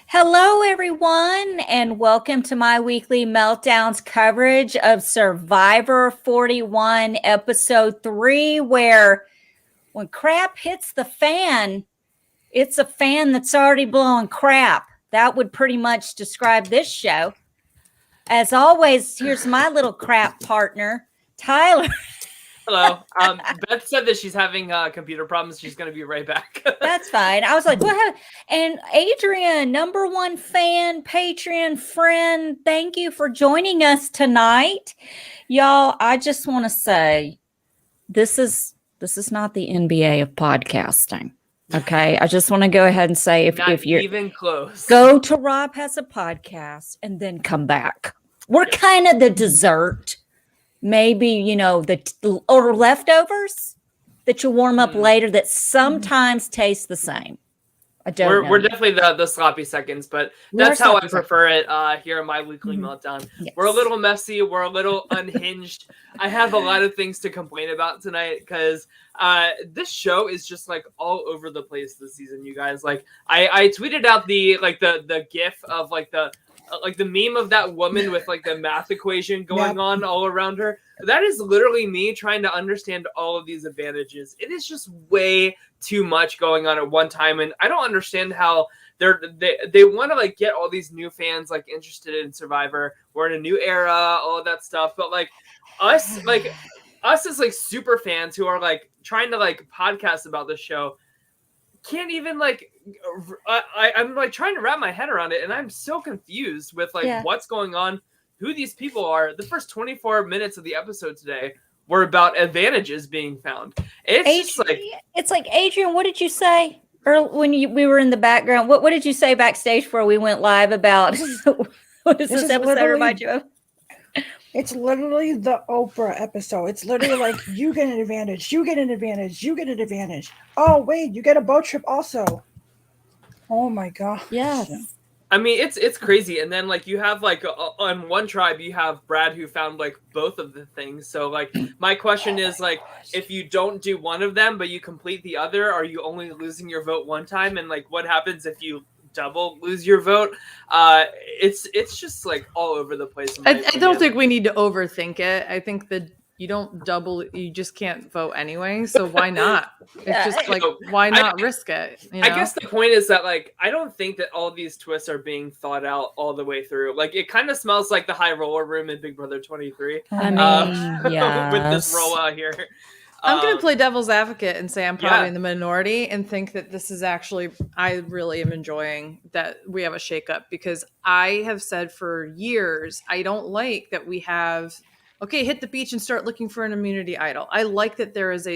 Hello, everyone, and welcome to my weekly Meltdowns coverage of Survivor 41, Episode 3, where when crap hits the fan, it's a fan that's already blowing crap. That would pretty much describe this show. As always, here's my little crap partner, Tyler. Hello. Beth said that she's having computer problems. She's going to be right back. That's fine. I was like, what happened? And Adrian, number one fan, Patreon friend, thank you for joining us tonight. Y'all, I just want to say this is not the NBA of podcasting. Okay. I just want to go ahead and say if you're even close, go to Rob Has a Podcast and then come back. We're kind of the dessert. Maybe, or leftovers that you warm up later that sometimes taste the same. We're definitely the sloppy seconds, but that's how I prefer it here in my weekly meltdown. Yes. We're a little messy. We're a little unhinged. I have a lot of things to complain about tonight because this show is just like all over the place this season, you guys. Like I tweeted out the gif of like the meme of that woman with like the math equation going on all around her. That is literally me trying to understand all of these advantages. It is just way too much going on at one time, and I don't understand how they want to like get all these new fans like interested in Survivor. We're in a new era, all of that stuff, but like us as like super fans who are like trying to like podcast about this show can't even like I'm like trying to wrap my head around it, and I'm so confused with like what's going on, who these people are. The first 24 minutes of the episode today were about advantages being found. It's like Adrian, what did you say? Or when we were in the background, what did you say backstage before we went live about what does this episode remind you of? It's literally the Oprah episode. It's literally like, you get an advantage, you get an advantage, you get an advantage. Oh, wait, you get a boat trip also. Oh, my God. Yes. I mean, it's crazy. And then, like, you have, like, on one tribe, you have Brad who found, like, both of the things. So, like, my question is, like, if you don't do one of them, but you complete the other, are you only losing your vote one time? And, like, what happens if you double lose your vote? It's just like all over the place. I don't think we need to overthink it. I think that you don't double, you just can't vote anyway, so why not? It's just like, why not risk it? I guess the point is that like I don't think that all these twists are being thought out all the way through. Like it kind of smells like the high roller room in Big Brother 23. I mean, with this roll here. I'm going to play devil's advocate and say I'm probably in the minority and think that this is actually, I really am enjoying that we have a shakeup, because I have said for years, I don't like that we have, okay, hit the beach and start looking for an immunity idol. I like that there is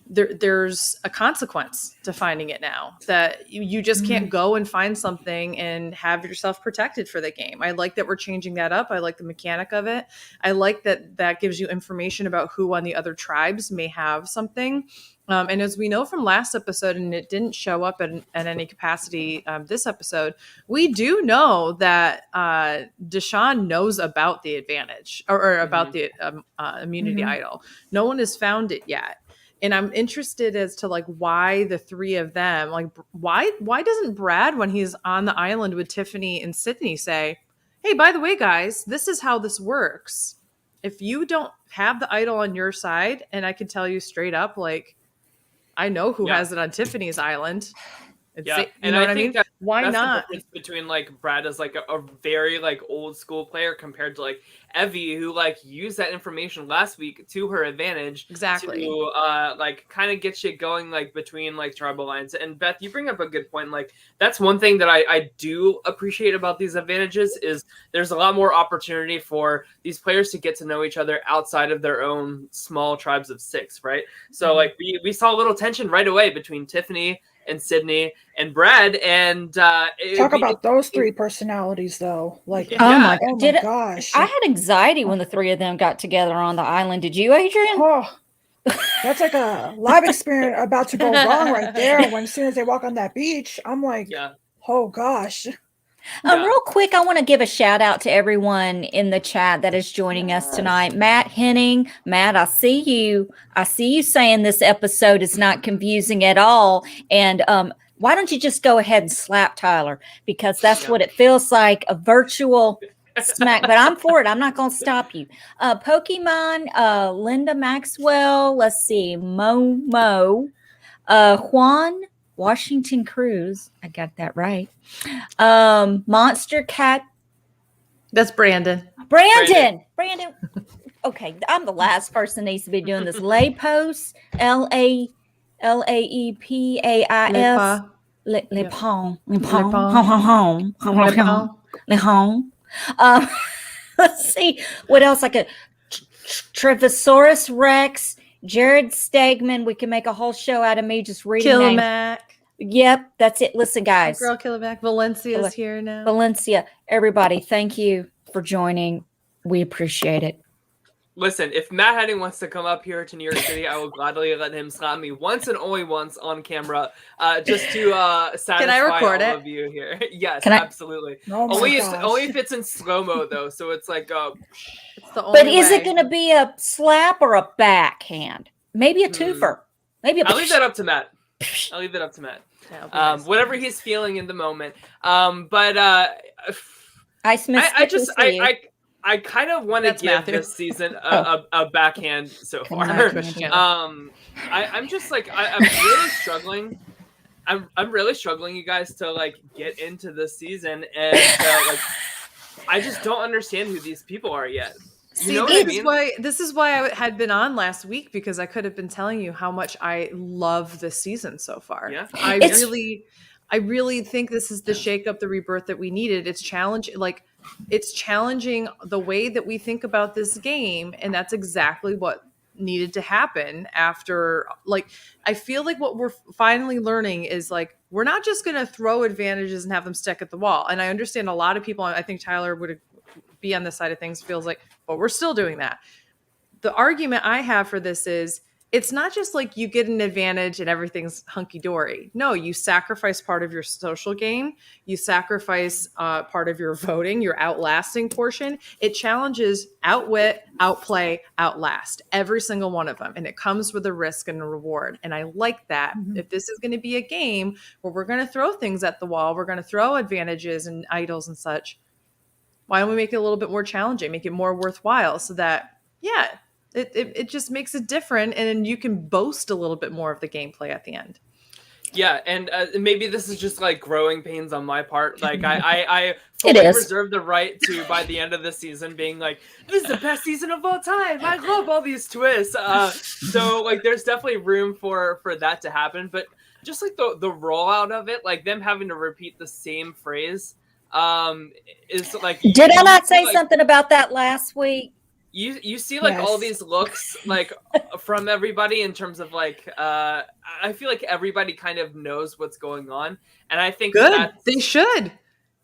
there's a consequence to finding it now, that you just can't go and find something and have yourself protected for the game. I like that we're changing that up. I like the mechanic of it. I like that gives you information about who on the other tribes may have something. And as we know from last episode, and it didn't show up in any capacity this episode, we do know that Deshaun knows about the advantage or about the immunity idol. No one has found it yet. And I'm interested as to like why the three of them, like why doesn't Brad, when he's on the island with Tiffany and Sydney, say, hey, by the way, guys, this is how this works. If you don't have the idol on your side, and I can tell you straight up, like, I know who has it on Tiffany's island. And you know what I mean? Why that's not? The difference between like Brad as like a very like old school player compared to like Evie, who like used that information last week to her advantage. Exactly. To like kind of get shit going like between like tribal lines. And Beth, you bring up a good point. Like that's one thing that I do appreciate about these advantages is there's a lot more opportunity for these players to get to know each other outside of their own small tribes of 6, right? So like we saw a little tension right away between Tiffany and Sydney and Brad, and talk about those three personalities though. Like, oh my gosh, I had anxiety when the three of them got together on the island. Did you, Adrian? Oh, that's like a live experience about to go wrong right there. When as soon as they walk on that beach, I'm like, oh gosh. Real quick, I want to give a shout out to everyone in the chat that is joining us tonight. Matt Henning, Matt, I see you. I see you saying this episode is not confusing at all. And Why don't you just go ahead and slap Tyler? Because that's what it feels like, a virtual smack. But I'm for it. I'm not going to stop you. Pokemon, Linda Maxwell. Let's see. Momo. Juan Washington Cruz. I got that right. Monster Cat. That's Brandon. Brandon. Okay, I'm the last person that needs to be doing this. Lapos. Laepais. Le Pont. Let's see what else. Like a Trevisaurus Rex, Jared Stegman. We can make a whole show out of me just reading names. Killimack. Yep, that's it. Listen, guys. Girl Killimack. Valencia's here now. Valencia, everybody, thank you for joining. We appreciate it. Listen, if Matt Henning wants to come up here to New York City, I will gladly let him slap me once and only once on camera, just to satisfy all of you here. Yes, absolutely. Only if it's in slow-mo, though, so it's like it's the only But is it going to be a slap or a backhand? Maybe a twofer. Maybe a I'll leave that up to Matt. Whatever he's feeling in the moment. I kind of want to give this season a backhand so far. I'm just like I'm really struggling. I'm really struggling, you guys, to like get into this season, and like I just don't understand who these people are yet. See, this is why I had been on last week, because I could have been telling you how much I love this season so far. Yeah. I really think this is the shakeup, the rebirth that we needed. It's challenging the way that we think about this game, and that's exactly what needed to happen after. Like, I feel like what we're finally learning is like we're not just going to throw advantages and have them stick at the wall. And I understand a lot of people, I think Tyler would be on this side of things, feels like, but we're still doing that. The argument I have for this is it's not just like you get an advantage and everything's hunky-dory. No, you sacrifice part of your social game. You sacrifice part of your voting, your outlasting portion. It challenges outwit, outplay, outlast, every single one of them. And it comes with a risk and a reward. And I like that. Mm-hmm. If this is going to be a game where we're going to throw things at the wall, we're going to throw advantages and idols and such, why don't we make it a little bit more challenging, make it more worthwhile so that, it just makes it different, and then you can boast a little bit more of the gameplay at the end. Yeah, and maybe this is just like growing pains on my part. Like I fully reserve the right to, by the end of the season, being like, this is the best season of all time. I love all these twists. So like, there's definitely room for that to happen. But just like the rollout of it, like them having to repeat the same phrase, is like. Did I not say something about that last week? You see like all these looks like from everybody in terms of like I feel like everybody kind of knows what's going on, and I think they should,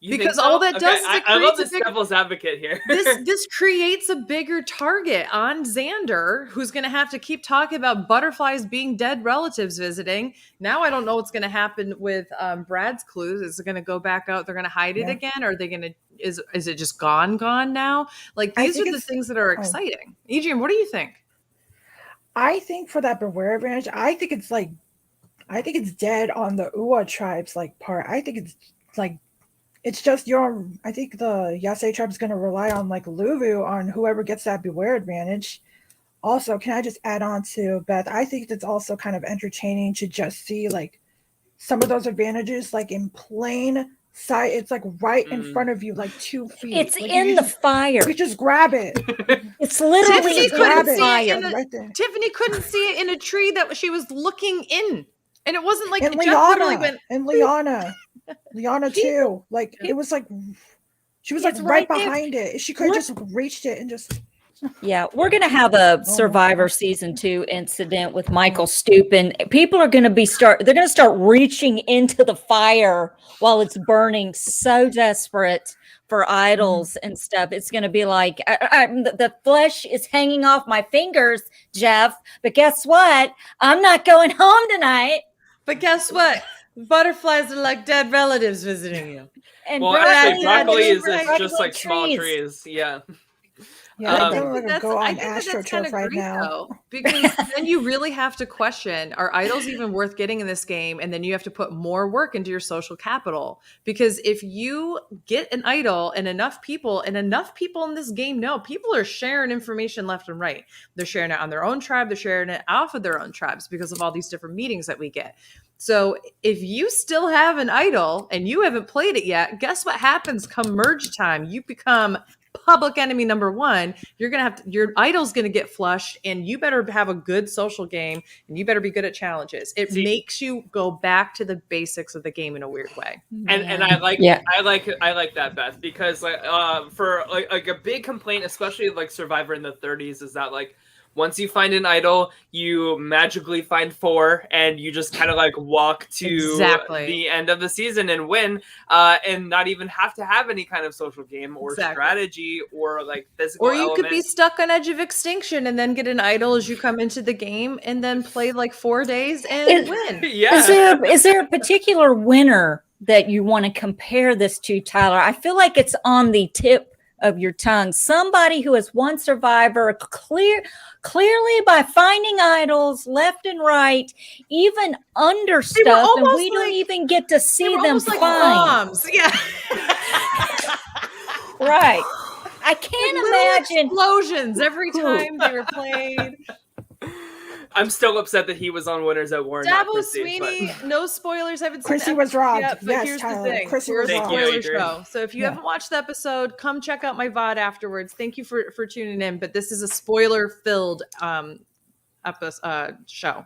because all that does is I love this devil's advocate here. This creates a bigger target on Xander, who's going to have to keep talking about butterflies being dead relatives visiting. Now I don't know what's going to happen with Brad's clues. Is it going to go back out? They're going to hide it again, or are they going to? Is it just gone now? Like, these are the things that are exciting. Adrian, what do you think? I think for that Beware advantage, I think it's dead on the Ua tribes part. I think it's like it's just I think the Yasei tribe is going to rely on Luvu on whoever gets that Beware advantage. Also, can I just add on to Beth? I think it's also kind of entertaining to just see some of those advantages in plain sight. It's right in front of you, 2 feet. It's in the fire. You just grab it. It's literally in the fire. Tiffany couldn't see it in a tree that she was looking in. And it wasn't like and Liana too. It was she was right behind it. She could have just reached it and just. Yeah, we're going to have a Survivor Season 2 incident with Michael stooping. People are going to they're going to start reaching into the fire while it's burning, so desperate for idols and stuff. It's going to be like, the flesh is hanging off my fingers, Jeff, but guess what? I'm not going home tonight. But guess what? Butterflies are like dead relatives visiting you. And actually, broccoli is just like small trees. Yeah. Yeah, I I'm think feeling like a that's go I on think that that's kind AstroTurf of right great now. though, because then you really have to question, are idols even worth getting in this game? And then you have to put more work into your social capital, because if you get an idol and enough people in this game know, people are sharing information left and right. They're sharing it on their own tribe, they're sharing it off of their own tribes because of all these different meetings that we get. So if you still have an idol and you haven't played it yet, guess what happens come merge time? You become public enemy number one. You're gonna have your idol's gonna get flushed, and you better have a good social game, and you better be good at challenges. It makes you go back to the basics of the game in a weird way. And I like that, Beth, because for like a big complaint, especially like Survivor in the 30s, is that like once you find an idol, you magically find 4, and you just kind of like walk to the end of the season and win, and not even have to have any kind of social game or strategy or like physical. Or you could be stuck on edge of extinction and then get an idol as you come into the game, and then play like 4 days and win. Yeah. Is there a particular winner that you want to compare this to, Tyler? I feel like it's on the tip of your tongue. Somebody who has won Survivor clearly by finding idols left and right, even under stuff, and we don't even get to see them find. Bombs. Yeah. Right. I can't imagine explosions every time they were played. I'm still upset that he was on Winners at War. Dabo Sweeney, no spoilers. Haven't seen Chrissy was robbed. Yet, but yes, here's Tyler. the thing. Chrissy We're was a robbed. spoiler show. So if you haven't watched the episode, come check out my VOD afterwards. Thank you for tuning in. But this is a spoiler-filled show.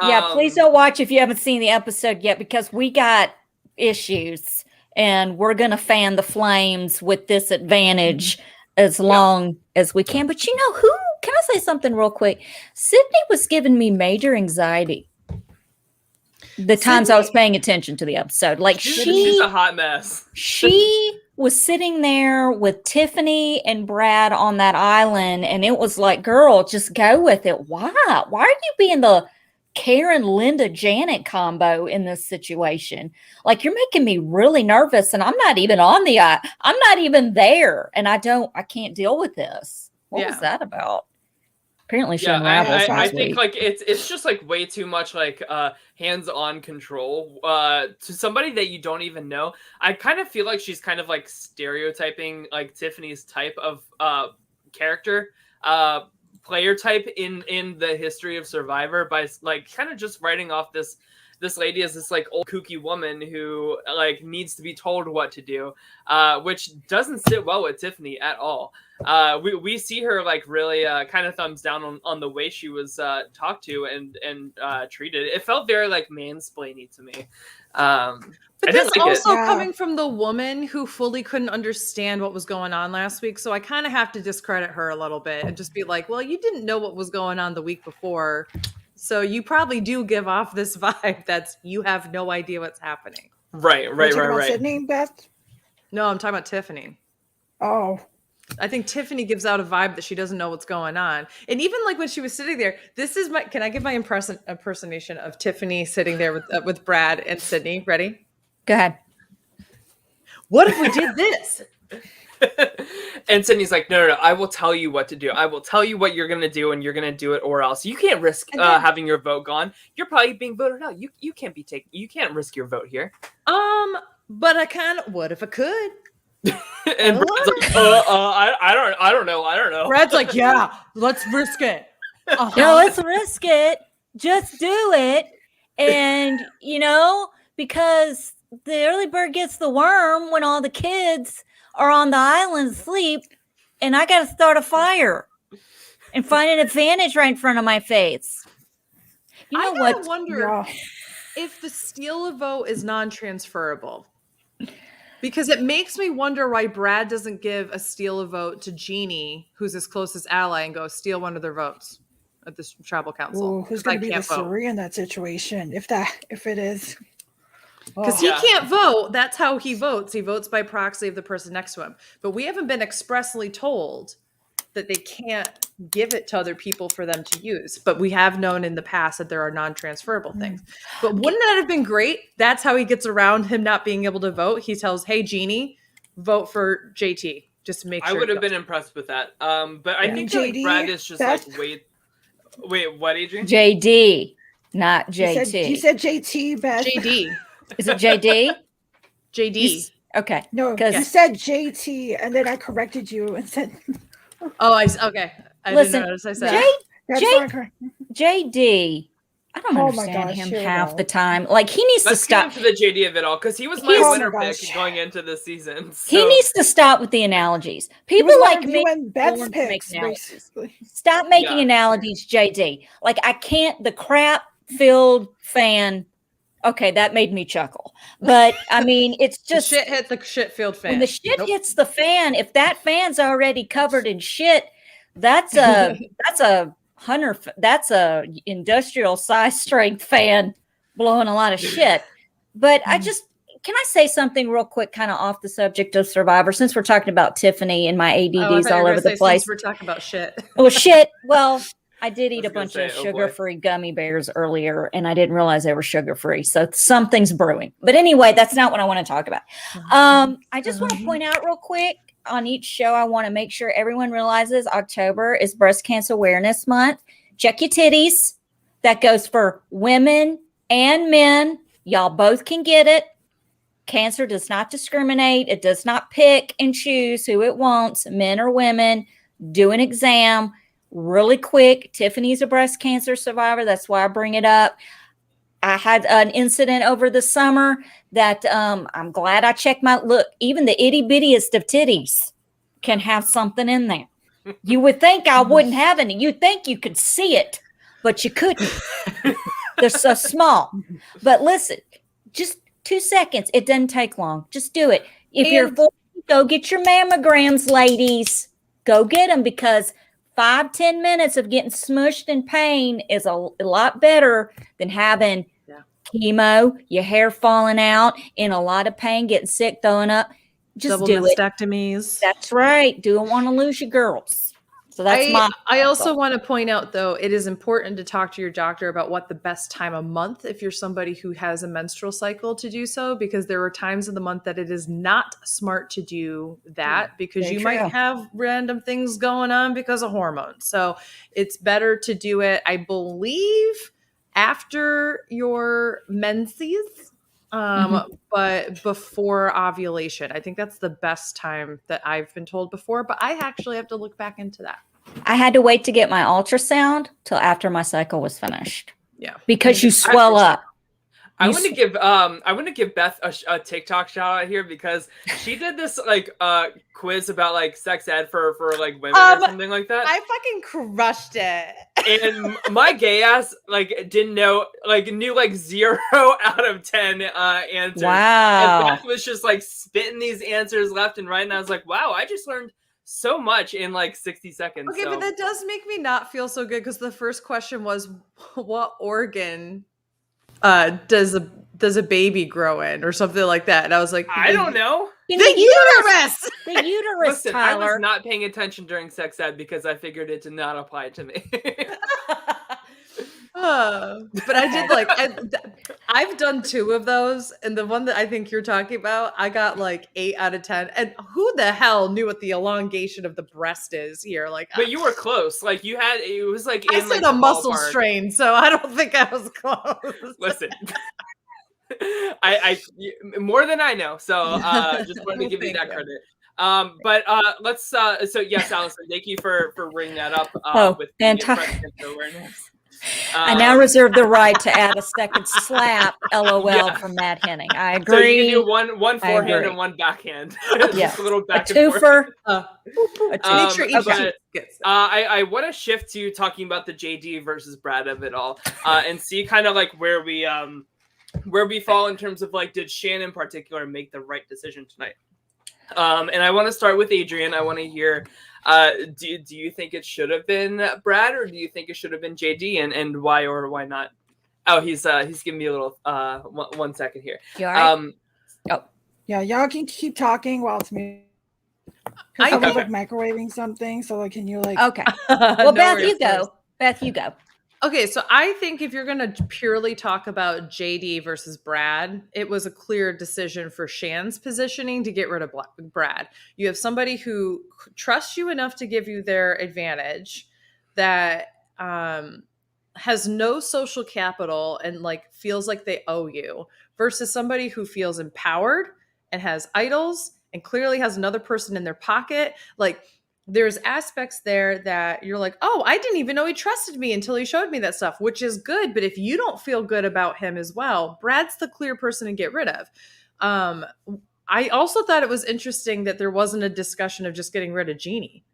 Yeah, please don't watch if you haven't seen the episode yet, because we got issues, and we're going to fan the flames with this advantage as long as we can. But you know who? Can I say something real quick? Sydney was giving me major anxiety the times I was paying attention to the episode. Like she's a hot mess. She was sitting there with Tiffany and Brad on that island, and it was like, girl, just go with it. Why? Why are you being the Karen, Linda, Janet combo in this situation? Like, you're making me really nervous, and I'm not even on the I'm not even there, and I can't deal with this. What was that about? Apparently she unravels. I think like it's just like way too much like hands-on control to somebody that you don't even know. I kind of feel like she's kind of like stereotyping like Tiffany's type of character, player type in the history of Survivor by like kind of just writing off this lady as this like old kooky woman who like needs to be told what to do, which doesn't sit well with Tiffany at all. We see her like really kind of thumbs down on the way she was talked to and treated. It felt very like mansplaining to me. But this also coming from the woman who fully couldn't understand what was going on last week. So I kind of have to discredit her a little bit and just be like, well, you didn't know what was going on the week before. So you probably do give off this vibe that's you have no idea what's happening. Right. Sydney, Beth? No, I'm talking about Tiffany. Oh. I think Tiffany gives out a vibe that she doesn't know what's going on. And even like when she was sitting there, can I give my impersonation of Tiffany sitting there with Brad and Sydney? Ready? Go ahead. What if we did this? And Sydney's like, no, I will tell you what to do. I will tell you what you're going to do, and you're going to do it, or else you can't risk having your vote gone. You're probably being voted out. You can't you can't risk your vote here. But what if I could? And Brad's like, I don't know. Brad's like, yeah, let's risk it. No, let's risk it. Just do it. And, because the early bird gets the worm when all the kids are on the island asleep, and I got to start a fire and find an advantage right in front of my face. I wonder if the steal a vote is non-transferable. Because it makes me wonder why Brad doesn't give a steal a vote to Jeannie, who's his closest ally, and go steal one of their votes at this tribal council. Ooh, who's going to be the Suri in that situation? If it is. Because he can't vote. That's how he votes. He votes by proxy of the person next to him. But we haven't been expressly told that they can't give it to other people for them to use. But we have known in the past that there are non-transferable things. But wouldn't that have been great? That's how he gets around him not being able to vote. He tells, hey, Jeannie, vote for JT. just to make I sure. would have been impressed with that. But I think that, like, Brad is just like, wait, what, Adrian? JD, not JT. You said JT, Beth. JD. Is it JD? JD. Okay. No, you said JT, and then I corrected you and said. Okay. I Listen, didn't notice I said JD. I don't understand him half the time. Like, he needs to stop. Let's get into the JD of it all, because he was my winner pick going into the season. So. He needs to stop with the analogies. People like me stop making analogies, JD. Like, I can't. The crap-filled fan. Okay, that made me chuckle. But I mean, it's just the shit hit the shit-filled fan. When the shit hits the fan, if that fan's already covered in shit, that's a industrial size strength fan blowing a lot of shit. But can I say something real quick, kind of off the subject of Survivor, since we're talking about Tiffany and my ADDs all over the place. We're talking about shit. Oh, shit. Well, I did eat a bunch of sugar-free gummy bears earlier, and I didn't realize they were sugar-free. So something's brewing. But anyway, that's not what I want to talk about. I just want to point out real quick, on each show, I want to make sure everyone realizes October is Breast Cancer Awareness Month. Check your titties. That goes for women and men. Y'all both can get it. Cancer does not discriminate. It does not pick and choose who it wants, men or women. Do an exam really quick. Tiffany's a breast cancer survivor. That's why I bring it up. I had an incident over the summer that I'm glad I checked my look. Even the itty bittiest of titties can have something in there. You would think I wouldn't have any. You'd think you could see it, but you couldn't. They're so small. But listen, just 2 seconds. It doesn't take long. Just do it. If you're full, go get your mammograms, ladies. Go get them, because 5-10 minutes of getting smushed in pain is a lot better than having chemo, your hair falling out, in a lot of pain, getting sick, throwing up. Just double do mastectomies. That's right. Don't want to lose your girls. So that's I also want to point out, though, it is important to talk to your doctor about what the best time of month, if you're somebody who has a menstrual cycle, to do so, because there are times of the month that it is not smart to do that, because you might have random things going on because of hormones. So it's better to do it, I believe, after your menses, but before ovulation. I think that's the best time that I've been told before, but I actually have to look back into that. I had to wait to get my ultrasound till after my cycle was finished. Yeah. Because you swell up. I want to give Beth a TikTok shout out here, because she did this quiz about like sex ed for like women or something like that. I fucking crushed it. And my gay ass knew 0 out of 10 answers. Wow. And Beth was just like spitting these answers left and right, and I was like, wow, I just learned so much in like 60 seconds. Okay, but that does make me not feel so good, because the first question was, what organ does a baby grow in, or something like that? And I was like, I don't know. The uterus. The uterus. Listen, Tyler. I was not paying attention during sex ed because I figured it did not apply to me. But I did I've done 2 of those, and the one that I think you're talking about, I got like 8 out of 10. And who the hell knew what the elongation of the breast is here? But you were close. Like, you had, it was like I said a muscle strain, so I don't think I was close. Listen, I more than I know. So just wanted to give you that credit. But let's so yes, Allison, thank you for bringing that up. With fantastic awareness. I now reserve the right to add a second slap, LOL, from Matt Henning. I agree. So you can do one forehand and one backhand. Just a little back and forth. I want to shift to talking about the JD versus Brad of it all, and see kind of like where we fall in terms of like, did Shannon in particular make the right decision tonight? And I want to start with Adrian. I want to hear, do you think it should have been Brad, or do you think it should have been JD, and why or why not? Oh, he's giving me a little 1 second here. You all right? Yeah, y'all can keep talking while it's me. I was like microwaving something, so like, can you like? Okay. Well, Beth, you go. Beth, you go. Okay, so I think if you're going to purely talk about JD versus Brad, it was a clear decision for Shan's positioning to get rid of Brad. You have somebody who trusts you enough to give you their advantage, that has no social capital and like feels like they owe you, versus somebody who feels empowered and has idols and clearly has another person in their pocket. Like, there's aspects there that you're like, oh, I didn't even know he trusted me until he showed me that stuff, which is good. But if you don't feel good about him as well, Brad's the clear person to get rid of. I also thought it was interesting that there wasn't a discussion of just getting rid of Jeannie.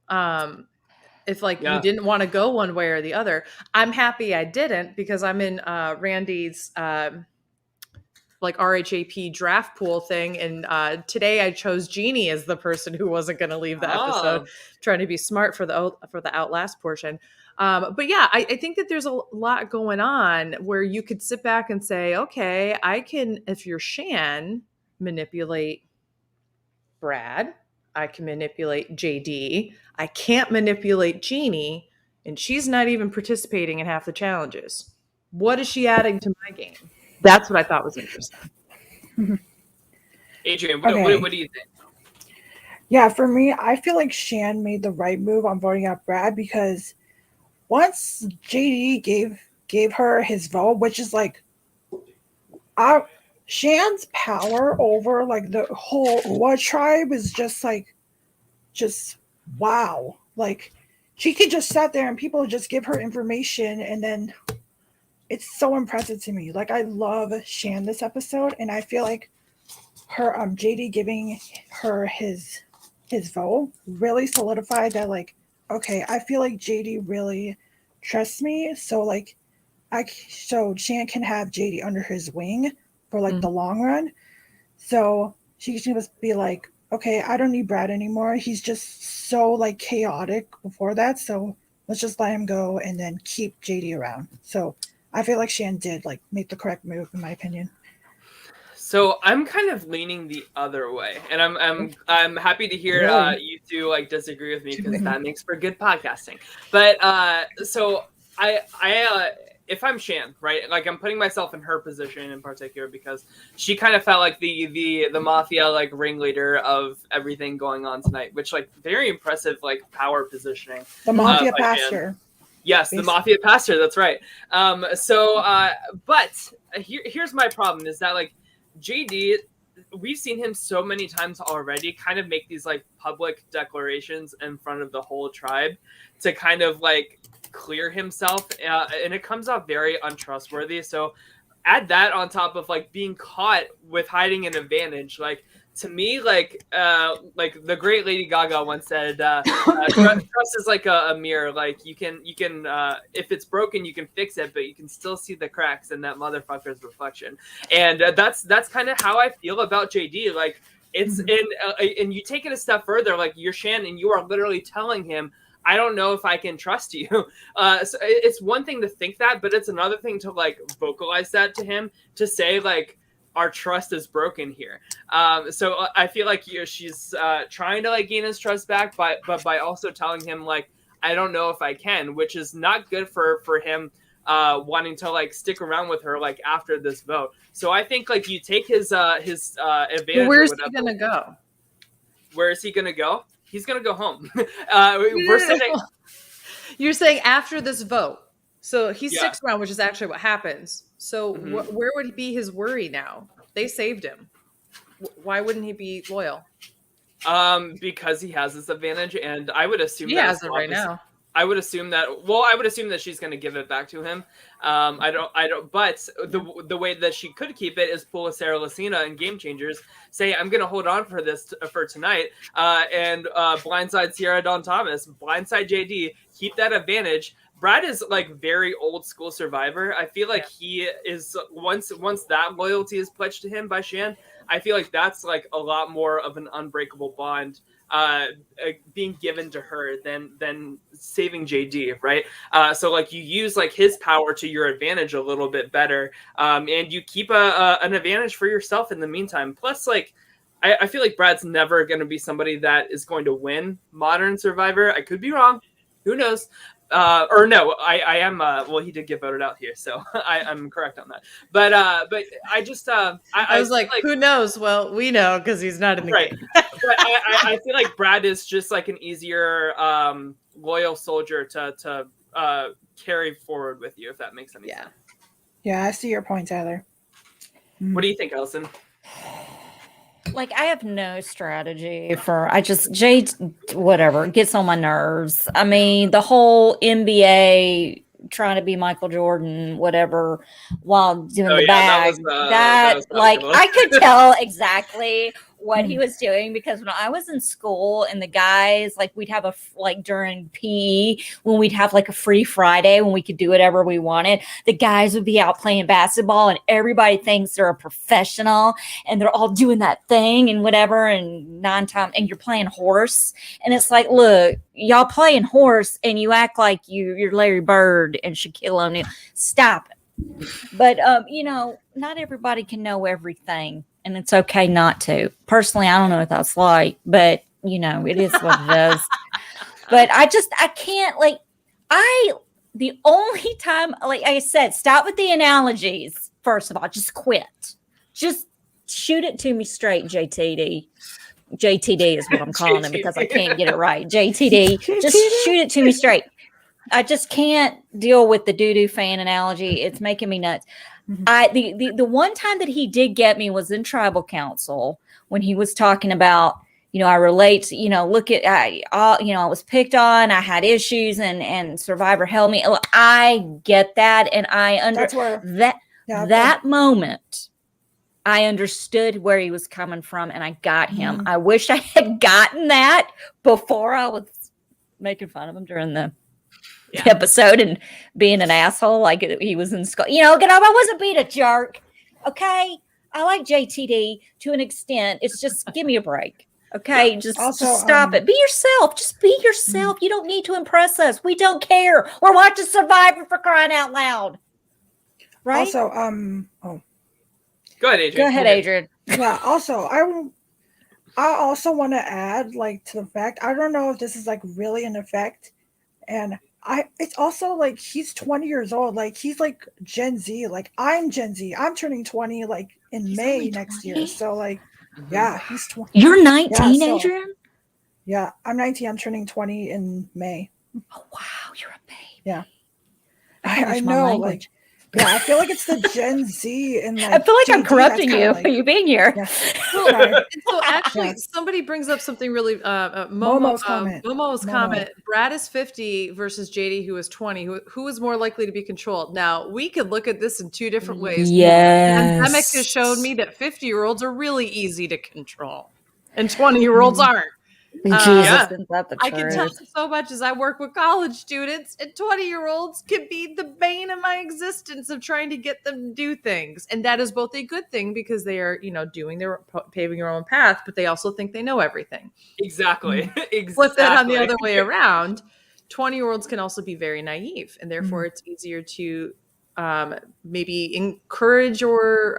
If you didn't want to go one way or the other. I'm happy I didn't, because I'm in Randy's RHAP draft pool thing, and today I chose Jeannie as the person who wasn't going to leave the episode, trying to be smart for the Outlast portion. But yeah, I think that there's a lot going on where you could sit back and say, okay, I can, if you're Shan, manipulate Brad, I can manipulate JD, I can't manipulate Jeannie, and she's not even participating in half the challenges. What is she adding to my game? That's what I thought was interesting. Adrian, what do you think? Yeah, for me, I feel like Shan made the right move on voting out Brad, because once JD gave her his vote, which is like Shan's power over like the whole Uwa tribe is just wow. Like, she could just sit there and people just give her information, and then it's so impressive to me. Like, I love Shan this episode, and I feel like her JD giving her his vote really solidified that, like, okay, I feel like JD really trusts me, so Shan can have JD under his wing for like the long run. So she can just be like, okay, I don't need Brad anymore. He's just so like chaotic before that, so let's just let him go and then keep JD around. So I feel like Shan did like make the correct move, in my opinion. So I'm kind of leaning the other way, and I'm happy to hear you two like disagree with me, because that makes for good podcasting. But so I if I'm Shan, right, like I'm putting myself in her position in particular, because she kind of felt like the mafia like ringleader of everything going on tonight, which like very impressive like power positioning. The mafia pastor. Yes, the mafia pastor. That's right. But here's my problem is that like JD, we've seen him so many times already kind of make these like public declarations in front of the whole tribe to kind of like clear himself, and it comes off very untrustworthy. So add that on top of like being caught with hiding an advantage. Like, to me, like the great Lady Gaga once said, trust is like a mirror. Like you can if it's broken, you can fix it, but you can still see the cracks in that motherfucker's reflection. And that's kind of how I feel about JD. Like, it's and you take it a step further. Like, you're Shan, and you are literally telling him, I don't know if I can trust you. So it's one thing to think that, but it's another thing to like vocalize that to him, to say like, our trust is broken here. So I feel like she's trying to like gain his trust back, but by also telling him like, I don't know if I can, which is not good for him wanting to like stick around with her like after this vote. So I think like you take his advantage. Well, where's he gonna go? Where is he gonna go? He's gonna go home. We're sitting. You're saying after this vote. So he sticks around, which is actually what happens. So where would be his worry now? They saved him. Why wouldn't he be loyal? Because he has this advantage, and I would assume he has it right now. I would assume that she's going to give it back to him. I don't. But the way that she could keep it is pull a Sarah Lucina in Game Changers, say I'm going to hold on for this for tonight, and blindside Sierra Dawn Thomas, blindside JD, keep that advantage. Brad is like very old school Survivor. I feel like he is once that loyalty is pledged to him by Shan, I feel like that's like a lot more of an unbreakable bond being given to her than saving JD, right? So like you use like his power to your advantage a little bit better, and you keep an advantage for yourself in the meantime. Plus, like I feel like Brad's never going to be somebody that is going to win modern Survivor. I could be wrong. Who knows? Or no, I am. Well, he did get voted out here, so I'm correct on that. But I just I was like, who knows? Well, we know because he's not in the game. But I feel like Brad is just like an easier loyal soldier to carry forward with you, if that makes any sense. Yeah, I see your point, Tyler. What do you think, Ellison? Like, I have no strategy for, Jade, whatever, gets on my nerves. I mean, the whole NBA trying to be Michael Jordan, whatever, while doing the bag. That was I could tell exactly what he was doing, because when I was in school and the guys, like, we'd have during PE, when we'd have like a free Friday when we could do whatever we wanted, the guys would be out playing basketball and everybody thinks they're a professional and they're all doing that thing and whatever, and and you're playing horse. And it's like, look, y'all playing horse and you act like you're Larry Bird and Shaquille O'Neal. Stop it. But, not everybody can know everything. And it's okay not to. Personally, I don't know what that's like, but it is what it is. But I can't, the only time, like I said, stop with the analogies. First of all, just quit. Just shoot it to me straight, JTD. JTD is what I'm calling him because I can't get it right. JTD. Just shoot it to me straight. I just can't deal with the doo-doo fan analogy. It's making me nuts. The one time that he did get me was in tribal council when he was talking about, I relate to, look at, I was picked on, I had issues and Survivor held me. I get that. And I that moment, I understood where he was coming from and I got him. I wish I had gotten that before I was making fun of him during the episode and being an asshole like he was in school. I wasn't being a jerk. Okay. I like JTD to an extent. It's just give me a break. Okay. Just stop it. Be yourself. Just be yourself. You don't need to impress us. We don't care. We're watching Survivor, for crying out loud. Right? Also, Go ahead, Adrian. Go ahead, Adrian. Yeah, also, I also want to add, to the fact, I don't know if this is, really an effect, and it's also, he's 20 years old, he's, Gen Z, I'm Gen Z, I'm turning 20, in May next year, so, yeah, he's 20. You're 19, Adrian? Yeah, I'm 19, I'm turning 20 in May. Oh, wow, you're a baby. Yeah. I know, yeah, I feel like it's the Gen Z and I feel like I'm corrupting you. You being here. Yeah. So actually, somebody brings up something really. Momo's comment. Brad is 50 versus JD, who is 20. Who is more likely to be controlled? Now we could look at this in two different ways. Yes. The pandemic has showed me that 50-year-olds are really easy to control, and 20-year-olds aren't. I can tell you so much as I work with college students, and 20-year-olds can be the bane of my existence of trying to get them to do things. And that is both a good thing because they are, paving their own path, but they also think they know everything. Exactly. Flip that on the other way around. 20-year-olds can also be very naive, and therefore it's easier to maybe encourage or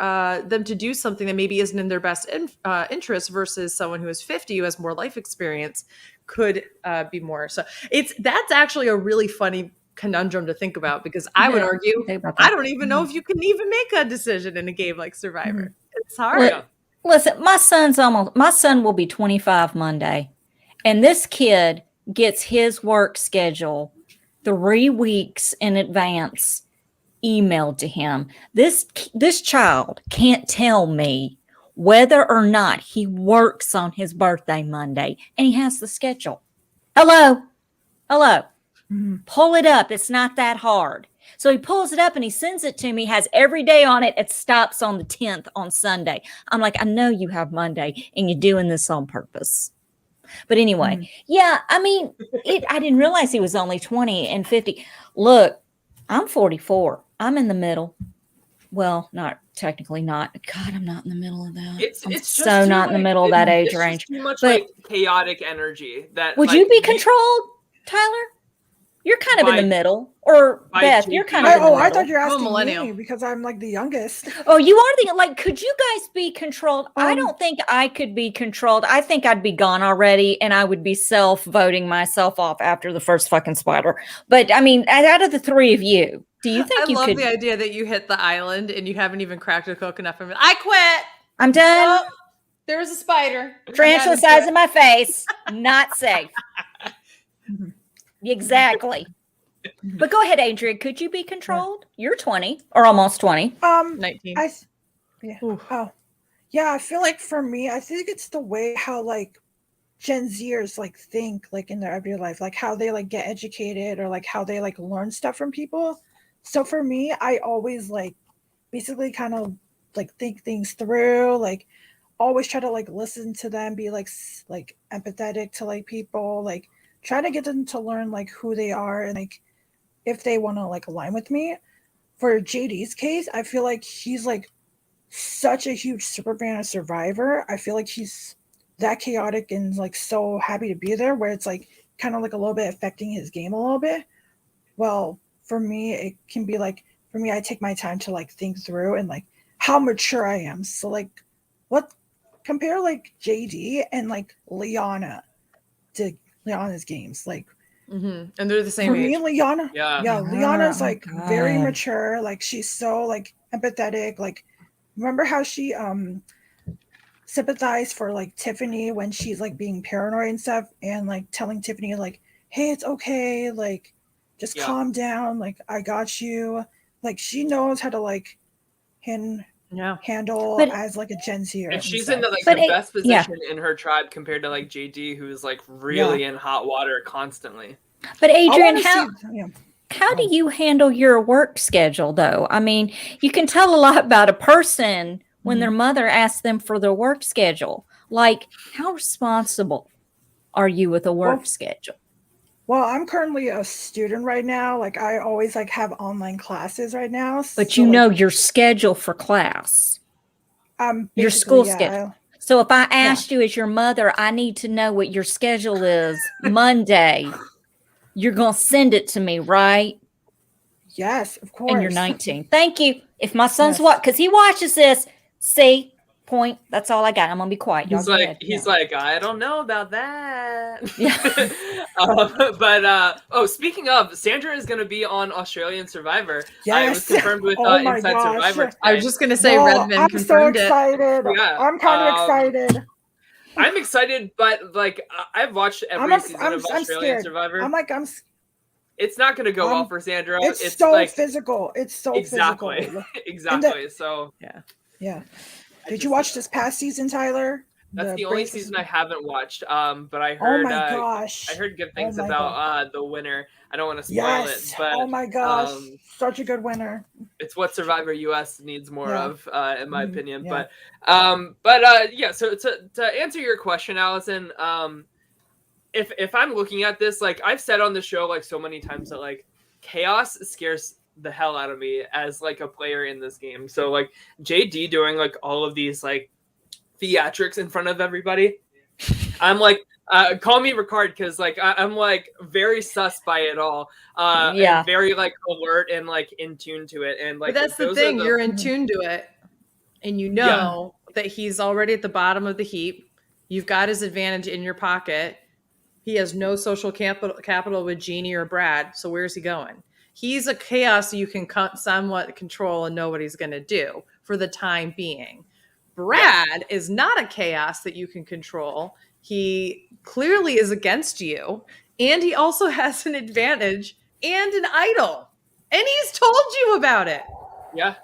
them to do something that maybe isn't in their best interest versus someone who is 50 who has more life experience could be more. So that's actually a really funny conundrum to think about, because I would argue I don't even know if you can even make a decision in a game like Survivor. It's hard. Listen, my son will be 25 Monday, and this kid gets his work schedule 3 weeks in advance emailed to him. This child can't tell me whether or not he works on his birthday Monday, and he has the schedule. Hello. Pull it up. It's not that hard. So he pulls it up and he sends it to me, has every day on it. It stops on the 10th on Sunday. I'm like, I know you have Monday and you're doing this on purpose. But anyway, yeah, I mean, I didn't realize he was only 20 and 50. Look, I'm 44. I'm in the middle. Well, not technically not. God, I'm not in the middle of that. It's so not in the middle of that age range. Too much chaotic energy. That would you be controlled, Tyler? You're kind of in the middle. Or Beth, you're kind of in the middle. I thought you were asking me because I'm like the youngest. Oh, you are could you guys be controlled? I don't think I could be controlled. I think I'd be gone already and I would be self-voting myself off after the first fucking spider. But I mean, out of the three of you, do you think you could? I love the idea that you hit the island and you haven't even cracked a coconut from it. I quit. I'm done. Oh, there was a spider. Tarantula size in my face. Not safe. Exactly. But go ahead, Adrian. Could you be controlled? Yeah. You're 20 or almost 20. 19. I feel like for me, I think it's the way how like Gen Zers like think like in their everyday life, like how they like get educated or like how they like learn stuff from people. So for me, I always like basically kind of like think things through, like always try to like listen to them, be like empathetic to like people, like try to get them to learn like who they are and like if they want to like align with me. For JD's case, I feel like he's like such a huge super fan of Survivor. I feel like he's that chaotic and like so happy to be there where it's like kind of like a little bit affecting his game a little bit. Well, for me, it can be like, for me, I take my time to like think through and like how mature I am. So like compare like JD and like Liana to Liana's games. Like, and they're the same for age. me, Liana, Liana's like very God. mature. Like she's so like empathetic. Like, remember how she sympathized for like Tiffany when she's like being paranoid and stuff, and like telling Tiffany like, "Hey, it's okay. Like, just calm down. Like, I got you." Like, she knows how to like handle as like a Gen Zer. And she's in the best position in her tribe compared to like JD, who's like really in hot water constantly. But Adrian, how do you handle your work schedule though? I mean, you can tell a lot about a person when their mother asks them for their work schedule. Like, how responsible are you with a work schedule? Well, I'm currently a student right now. Like, I always like have online classes right now. But so, you know your schedule for class. Your school schedule. So if I asked you as your mother, I need to know what your schedule is Monday. You're going to send it to me, right? Yes, of course. And you're 19. Thank you. If my son's because he watches this, see, point. That's all I got. I'm gonna be quiet. He's like, I don't know about that. Yeah. Speaking of, Sandra is gonna be on Australian Survivor. Yes. I was confirmed with Inside Survivor tonight. I was just gonna say Redmond confirmed it. I'm so excited. Yeah. I'm kind of excited. I'm excited, but like I've watched every season of Australian Survivor. It's not going to go well for Sandra. It's so physical. It's so physical. Exactly. So yeah. Did you watch this past season, Tyler? That's the only season I haven't watched. But I heard. Oh my gosh! I heard good things about the winner. I don't want to spoil it, but oh my gosh, such a good winner. It's what Survivor US needs more of, in my opinion. Yeah. So to answer your question, Allison, if I'm looking at this, like I've said on the show like so many times that like chaos scares the hell out of me as like a player in this game. So like JD doing like all of these like theatrics in front of everybody, I'm like call me Ricard because like I'm like very sus by it all. And very like alert and like in tune to it. And like but that's the thing, you're in tune to it and you know that he's already at the bottom of the heap. You've got his advantage in your pocket. He has no social capital with Jeannie or Brad. So where's he going? He's a chaos you can somewhat control and know what he's going to do for the time being. Brad is not a chaos that you can control. He clearly is against you. And he also has an advantage and an idol. And he's told you about it. Yeah.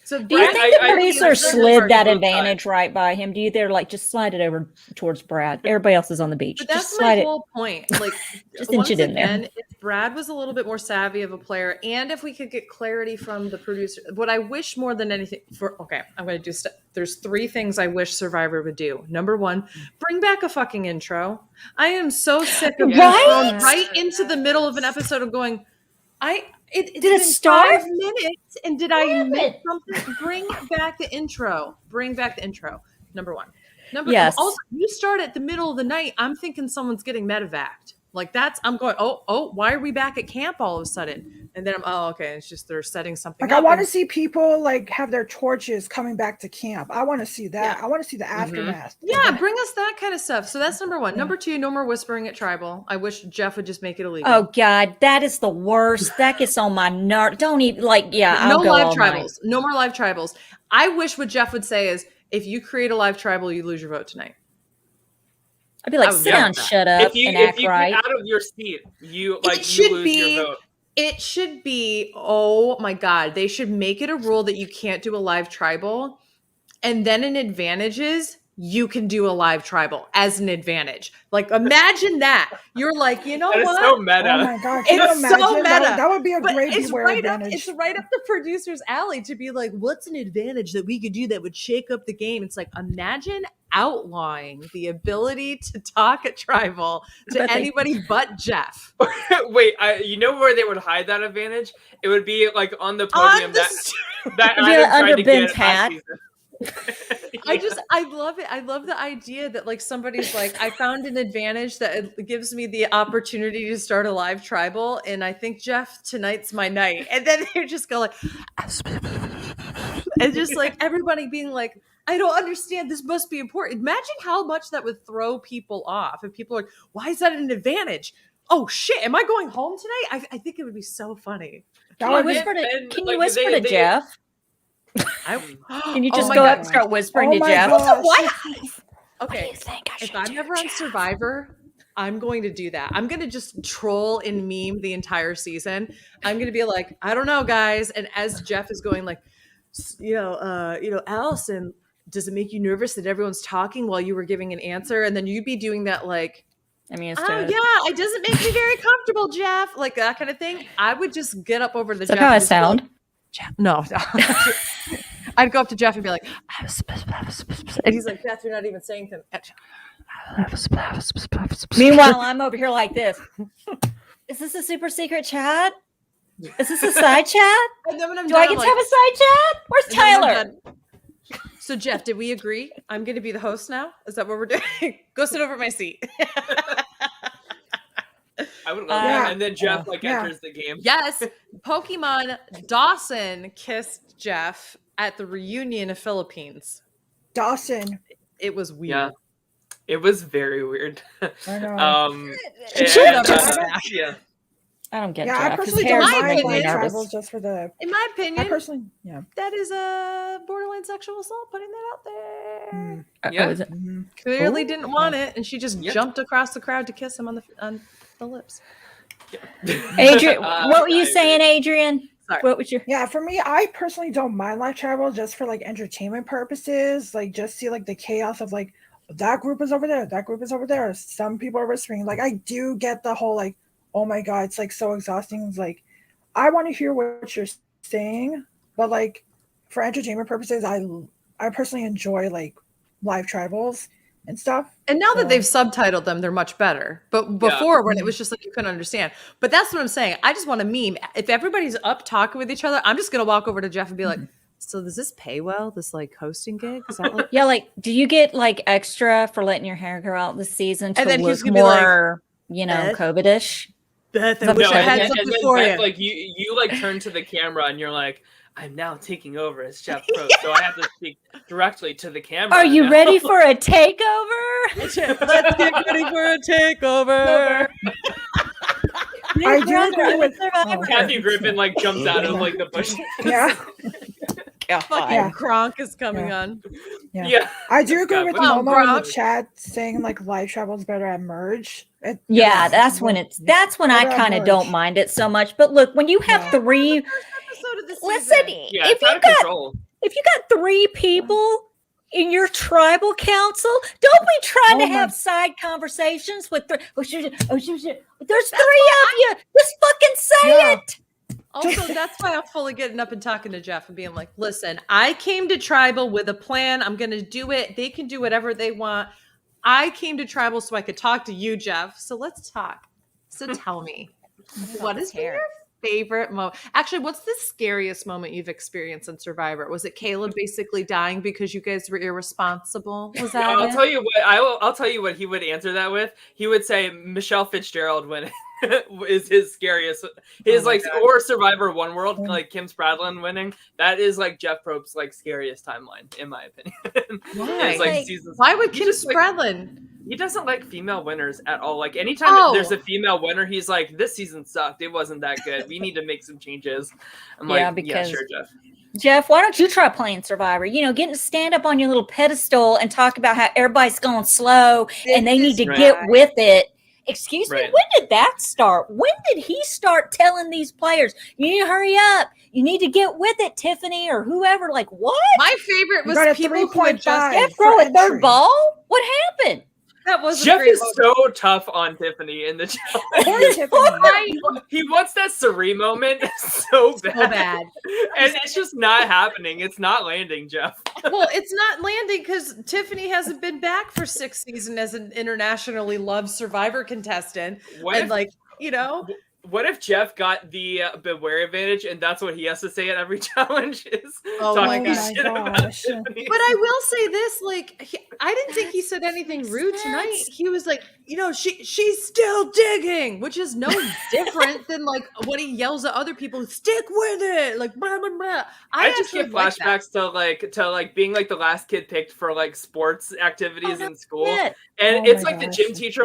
So do you think the producer slid that advantage right by him? Do you like just slide it over towards Brad? Everybody else is on the beach. But that's my whole point. Like, just inch it in there. If Brad was a little bit more savvy of a player, and if we could get clarity from the producer, what I wish more than anything I'm going to do. There's 3 things I wish Survivor would do. Number 1, bring back a fucking intro. I am so sick of being thrown right into the middle of an episode of going, Did it start 5 minutes and did I miss something? Bring back the intro. Number 1. Number 2. Also, you start at the middle of the night. I'm thinking someone's getting medevaced. Like I'm going, why are we back at camp all of a sudden? And then okay. It's just they're setting something like up. I want to see people like have their torches coming back to camp. I want to see that. Yeah. I want to see the aftermath. Yeah, bring us that kind of stuff. So that's number one. Number two, no more whispering at tribal. I wish Jeff would just make it illegal. Oh God, that is the worst. That gets on my nerve. Don't even no live tribals. No more live tribals. I wish what Jeff would say is, if you create a live tribal, you lose your vote tonight. I'd be like, sit down, shut up, and act right. Get out of your seat, you lose your vote. It should be, oh my God, they should make it a rule that you can't do a live tribal. And then in advantages, you can do a live tribal as an advantage. Like, imagine that. You're like, you know what? It's so meta. Oh my God. Can you imagine? So meta. That would be a great beware advantage. It's right up the producer's alley to be like, what's an advantage that we could do that would shake up the game? It's like, imagine outlawing the ability to talk at tribal to anybody but Jeff. Wait, you know where they would hide that advantage? It would be like on the podium that Adam tried to get last season. I love it. I love the idea that like somebody's like, I found an advantage that it gives me the opportunity to start a live tribal, and I think, Jeff, tonight's my night. And then they just go like, and just like everybody being like, I don't understand. This must be important. Imagine how much that would throw people off if people are like, why is that an advantage? Oh shit, am I going home tonight? I think it would be so funny. Can you whisper to Jeff? Can you just go up and start whispering to Jeff? Okay, if I'm ever on Survivor, I'm going to do that. I'm going to just troll and meme the entire season. I'm going to be like, I don't know, guys. And as Jeff is going like, Allison, does it make you nervous that everyone's talking while you were giving an answer? And then you'd be doing that like, it doesn't make me very comfortable, Jeff. Like that kind of thing. I would just get up over to Jeff. That's how I sound. No. I'd go up to Jeff and be like, and he's like, Beth, you're not even saying them. Meanwhile, I'm over here like this. Is this a super secret chat? Is this a side chat? And then when Do I get to have a side chat? Where's Tyler? So Jeff, did we agree? I'm going to be the host now. Is that what we're doing? Go sit over my seat. I would love that. And then Jeff enters the game. Yes. Pokemon Dawson kissed Jeff at the reunion of Philippines. Dawson. It was weird. Yeah. It was very weird. I know. I don't get Jeff. I personally don't mind live tribals just for the. In my opinion, that is a borderline sexual assault. Putting that out there. Yeah. Clearly didn't want it, and she just jumped across the crowd to kiss him on the lips. Adrian, what were you saying, Adrian? Sorry. What was your? Yeah, for me, I personally don't mind live travel just for like entertainment purposes. Like just see like the chaos of like that group is over there, that group is over there. Some people are whispering. Like I do get the whole like, oh my God, it's like so exhausting. It's like I want to hear what you're saying, but like for entertainment purposes, I personally enjoy like live travels and stuff. And now that they've subtitled them, they're much better. But before, when it was just like you couldn't understand. But that's what I'm saying. I just want to meme. If everybody's up talking with each other, I'm just going to walk over to Jeff and be like, so does this pay well, this like hosting gig? Is that like yeah, like do you get like extra for letting your hair grow out this season to and then look more, COVID-ish? Beth, I wish I had something for you. Like you like turn to the camera and you're like, I'm now taking over as Jeff Pro, so I have to speak directly to the camera. Are you ready for a takeover? Let's get ready for a takeover. I do agree with Kathy Griffin like jumps out of like the bush. Yeah. Fucking Kronk is coming on. Yeah. I do agree with Momo in the chat saying like live travel is better at merge. That's when I kind of don't mind it so much. But look, when you have three, if you got three people in your tribal council, don't be trying to have side conversations with there's 3 of you. Just fucking say it. Also, that's why I'm fully getting up and talking to Jeff and being like, listen, I came to tribal with a plan. I'm going to do it. They can do whatever they want. I came to tribal so I could talk to you, Jeff. So let's talk. So tell me, what is favorite moment? Actually, what's the scariest moment you've experienced in Survivor? Was it Caleb basically dying because you guys were irresponsible? Was that I'll it? tell you what. I'll tell you what he would answer that with. He would say Michelle Fitzgerald winning is his scariest. His God. Or Survivor One World, like Kim Spradlin winning. That is like Jeff Probst's like scariest timeline, in my opinion. Why? Why would Kim Spradlin? He doesn't like female winners at all. Like anytime there's a female winner, he's like, "This season sucked. It wasn't that good. We need to make some changes." I'm yeah, sure, Jeff. Jeff, why don't you try playing Survivor? Getting to stand up on your little pedestal and talk about how everybody's going slow and they need to get with it. Excuse me, when did that start? When did he start telling these players, you need to hurry up? You need to get with it, Tiffany, or whoever. Like, what? My favorite was people who had just throw a third ball. What happened? That was Jeff is so tough on Tiffany in the challenge. He wants that Suri moment so bad. And it's just not happening. It's not landing, Jeff. Well, it's not landing because Tiffany hasn't been back for 6 seasons as an internationally loved Survivor contestant. What if Jeff got the beware advantage and that's what he has to say at every challenge is talking shit about Tiffany? But I will say this, I didn't think he said anything rude tonight. He was like, she's still digging, which is no different than when he yells at other people, stick with it, blah, blah, blah. I just get flashbacks to being the last kid picked for sports activities in school. And it's the gym teacher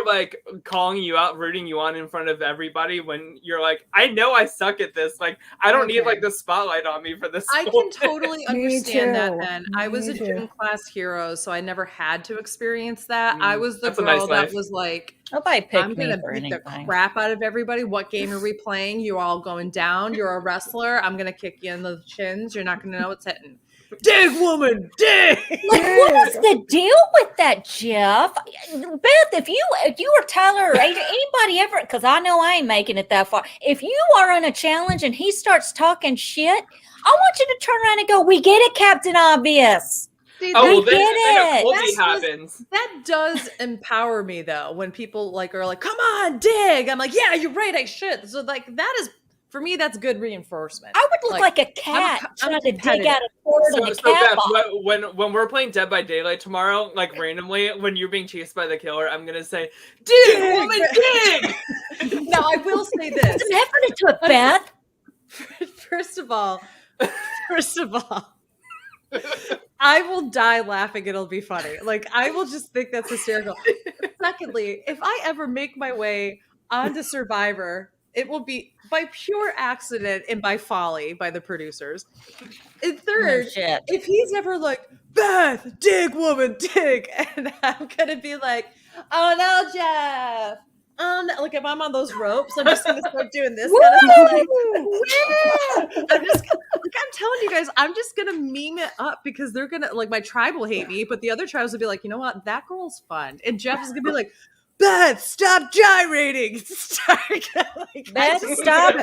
calling you out, rooting you on in front of everybody when you're I know I suck at this. I don't need the spotlight on me for this. I can totally understand that then. I was a gym class hero, so I never had to experience that. I was the girl that was I'm going to beat the crap out of everybody. What game are we playing? You're all going down. You're a wrestler. I'm going to kick you in the chins. You're not going to know what's hitting. Dig, woman, dig! What was the deal with that, Jeff? Beth, if you or Tyler or anybody ever, because I know I ain't making it that far, if you are on a challenge and he starts talking shit, I want you to turn around and go, we get it, Captain Obvious. See, happens. That does empower me, though, when people are like, come on, dig. I'm like, yeah, you're right, I should. So that is... For me, that's good reinforcement. I would look like a cat trying to dig out a cord in a cat box. When we're playing Dead by Daylight tomorrow, randomly, when you're being chased by the killer, I'm going to say, dig, woman, dig! Now, I will say this. Put some effort into it, Beth. First of all, I will die laughing. It'll be funny. I will just think that's hysterical. Secondly, if I ever make my way onto Survivor, it will be by pure accident and by folly by the producers. And third, if he's ever Beth, dig, woman, dig, and I'm going to be oh no, Jeff. If I'm on those ropes, I'm just going to start doing this kind of stuff. I'm telling you guys, I'm just going to meme it up because they're going to, my tribe will hate me, but the other tribes will be you know what? That girl's fun. And Jeff is going to be Beth, stop gyrating. Beth, stop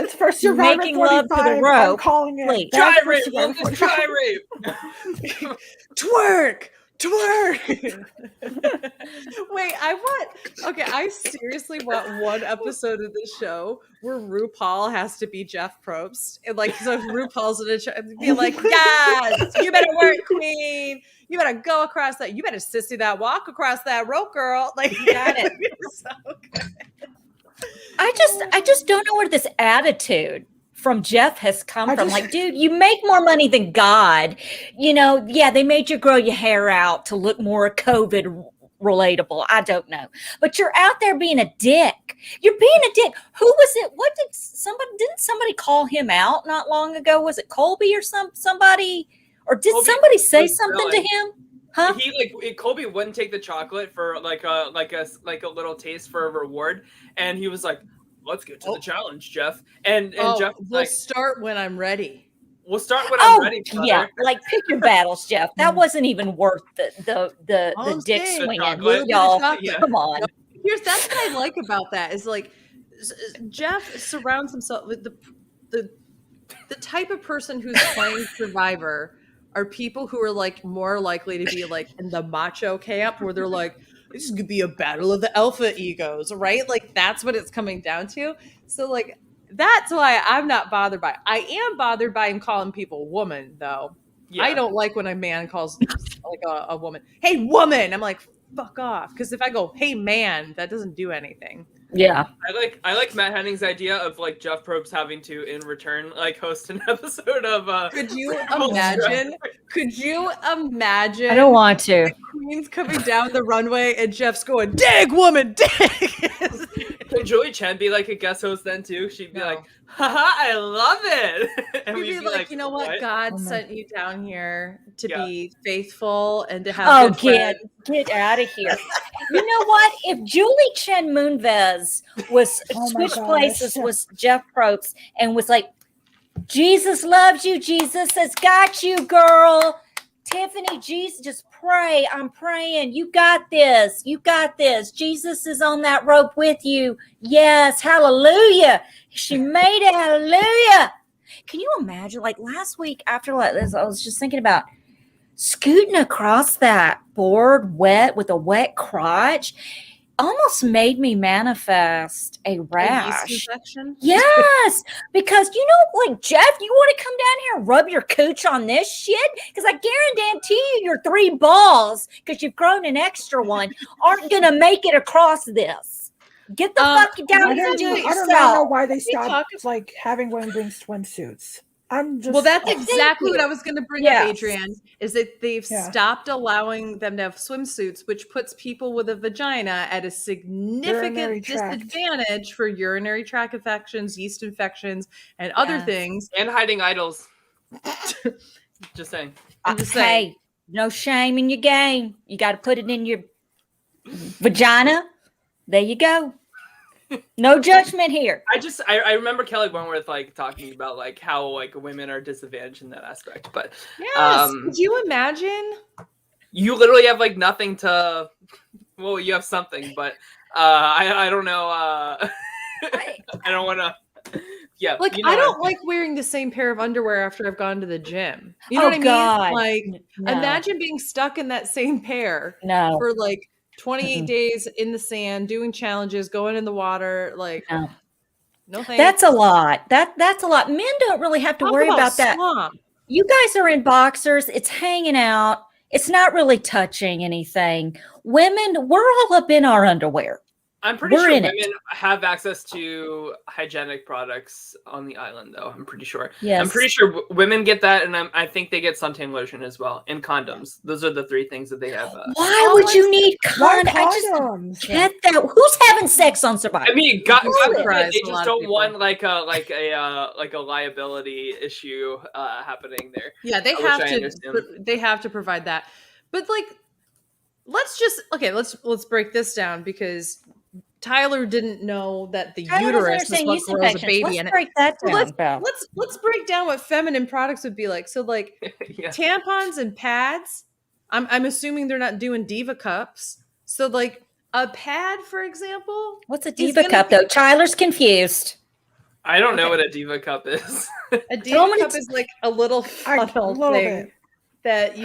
making love to the rope. I'm calling it. Gyrate, woman, gyrate. Twerk. Wait, I seriously want one episode of this show where RuPaul has to be Jeff Probst. And so RuPaul's gonna be yes, you better work, queen. You better go across that. You better sissy that walk across that rope, girl. You got it. So good. I just don't know where this attitude from Jeff has come from. Dude, you make more money than God. They made you grow your hair out to look more COVID relatable. I don't know. But you're out there being a dick. You're being a dick. Who was it? Didn't somebody call him out not long ago? Was it Colby or somebody? Or did somebody say something to him? Huh? Colby wouldn't take the chocolate for a little taste for a reward, and he was like, "Let's get to the challenge, Jeff." And Jeff, we'll start when I'm ready. We'll start when I'm ready. Brother. Yeah, pick your battles, Jeff. That wasn't even worth the dick swinging, y'all. Come on. That's what I like about that is Jeff surrounds himself with the type of person who's playing Survivor are people who are more likely to be in the macho camp where they're this is gonna be a battle of the alpha egos, right? That's what it's coming down to. So that's why I'm not bothered by it. I am bothered by him calling people woman, though. Yeah. I don't like when a man calls like a woman, hey, woman. I'm like, fuck off. Because if I go, hey, man, that doesn't do anything. Yeah. I like Matt Henning's idea of like Jeff Probst having to in return like host an episode of Could you imagine? Could you imagine? I don't want to. The Queen's coming down the runway and Jeff's going, dig, woman, dig. Could Julie Chen be like a guest host then too? She'd be like, haha, I love it. And we'd be like, you know what? God sent you down here to be faithful and to have get out of here. You know what? If Julie Chen Moonves was switched places with Jeff Probst and was like, Jesus loves you, Jesus has got you, girl. Tiffany, Jesus, just pray. I'm praying. You got this. You got this. Jesus is on that rope with you. Yes. Hallelujah. She made it. Hallelujah. Can you imagine? Like last week after this, I was just thinking about scooting across that board wet with a wet crotch. Almost made me manifest a rash. A yeast infection? Yes, because like Jeff, you want to come down here and rub your cooch on this shit? Because I guarantee you, your 3 balls, because you've grown an extra one, aren't gonna make it across this. Get the fuck down here and do it yourself. I don't know why they stopped like having women bring swimsuits. Well, that's exactly what I was going to bring up, Adrienne, is that they've stopped allowing them to have swimsuits, which puts people with a vagina at a significant disadvantage for urinary tract infections, yeast infections, and other things. And hiding idols. Just saying. I'm just saying. Hey, no shame in your game. You got to put it in your vagina. There you go. No judgment here. I remember Kelly Wentworth like talking about like how like women are disadvantaged in that aspect. But could you imagine? You literally have like nothing to. Well, you have something, but I don't know. I don't want to. Yeah, like I don't like wearing the same pair of underwear after I've gone to the gym. You know what I mean? God. Like imagine being stuck in that same pair for like 28 days in the sand, doing challenges, going in the water, like no thanks. That's a lot. That's a lot. Men don't really have to worry about that. You guys are in boxers. It's hanging out. It's not really touching anything. Women, we're all up in our underwear. I'm pretty sure women have access to hygienic products on the island, though. I'm pretty sure. Yes. I'm pretty sure women get that, and I think they get suntan lotion as well, and condoms. Those are the 3 things that they have. Why would you need condoms? I just get that. Who's having sex on Survivor? I mean, God, they just don't want like a liability issue happening there. Yeah, they have to. They have to provide that, but like, let's break this down because Tyler didn't know that the uterus is what grows a baby in it. Break that down. Let's break down what feminine products would be like. So like tampons and pads. I'm assuming they're not doing Diva cups. So like a pad, for example. What's a Diva cup though? Tyler's confused. I don't know what a Diva cup is. A Diva cup is like a little funnel thing that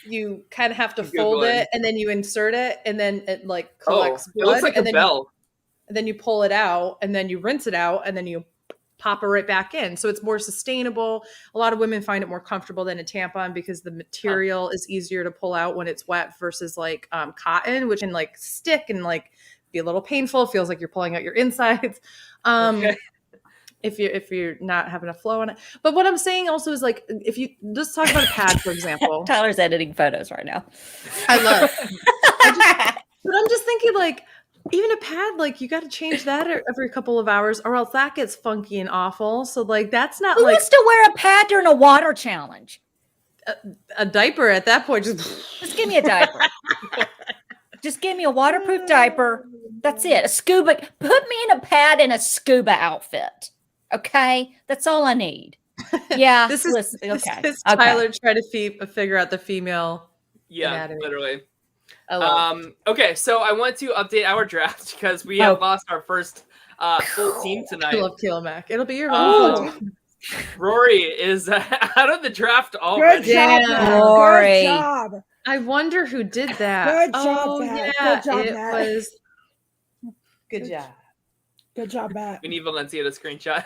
you kind of have to fold it and then you insert it and then it like collects blood. It looks like and a bell. Then you pull it out and then you rinse it out and then you pop it right back in. So it's more sustainable. A lot of women find it more comfortable than a tampon because the material is easier to pull out when it's wet versus like cotton, which can like stick and like be a little painful. It feels like you're pulling out your insides. If you're not having a flow on it. But what I'm saying also is like, if you just talk about a pad, for example. Tyler's editing photos right now. I love but I'm just thinking like, even a pad, like you got to change that every couple of hours or else that gets funky and awful. So like, that's not Who wants to wear a pad during a water challenge? A diaper at that point. Just give me a diaper. Just give me a waterproof diaper. That's it. A scuba. Put me in a pad and a scuba outfit. Okay, that's all I need. Yeah, this is Tyler trying to figure out the female. Yeah, anatomy. Literally. Okay, so I want to update our draft because we have lost our first full team tonight. I love Kilomac. It'll be your team. Rory is out of the draft already. Good job, Rory. Good job. I wonder who did that. Good job, Matt. Yeah, good job, it Matt. was. Good job. Good job, Matt. We need Valencia to screenshot.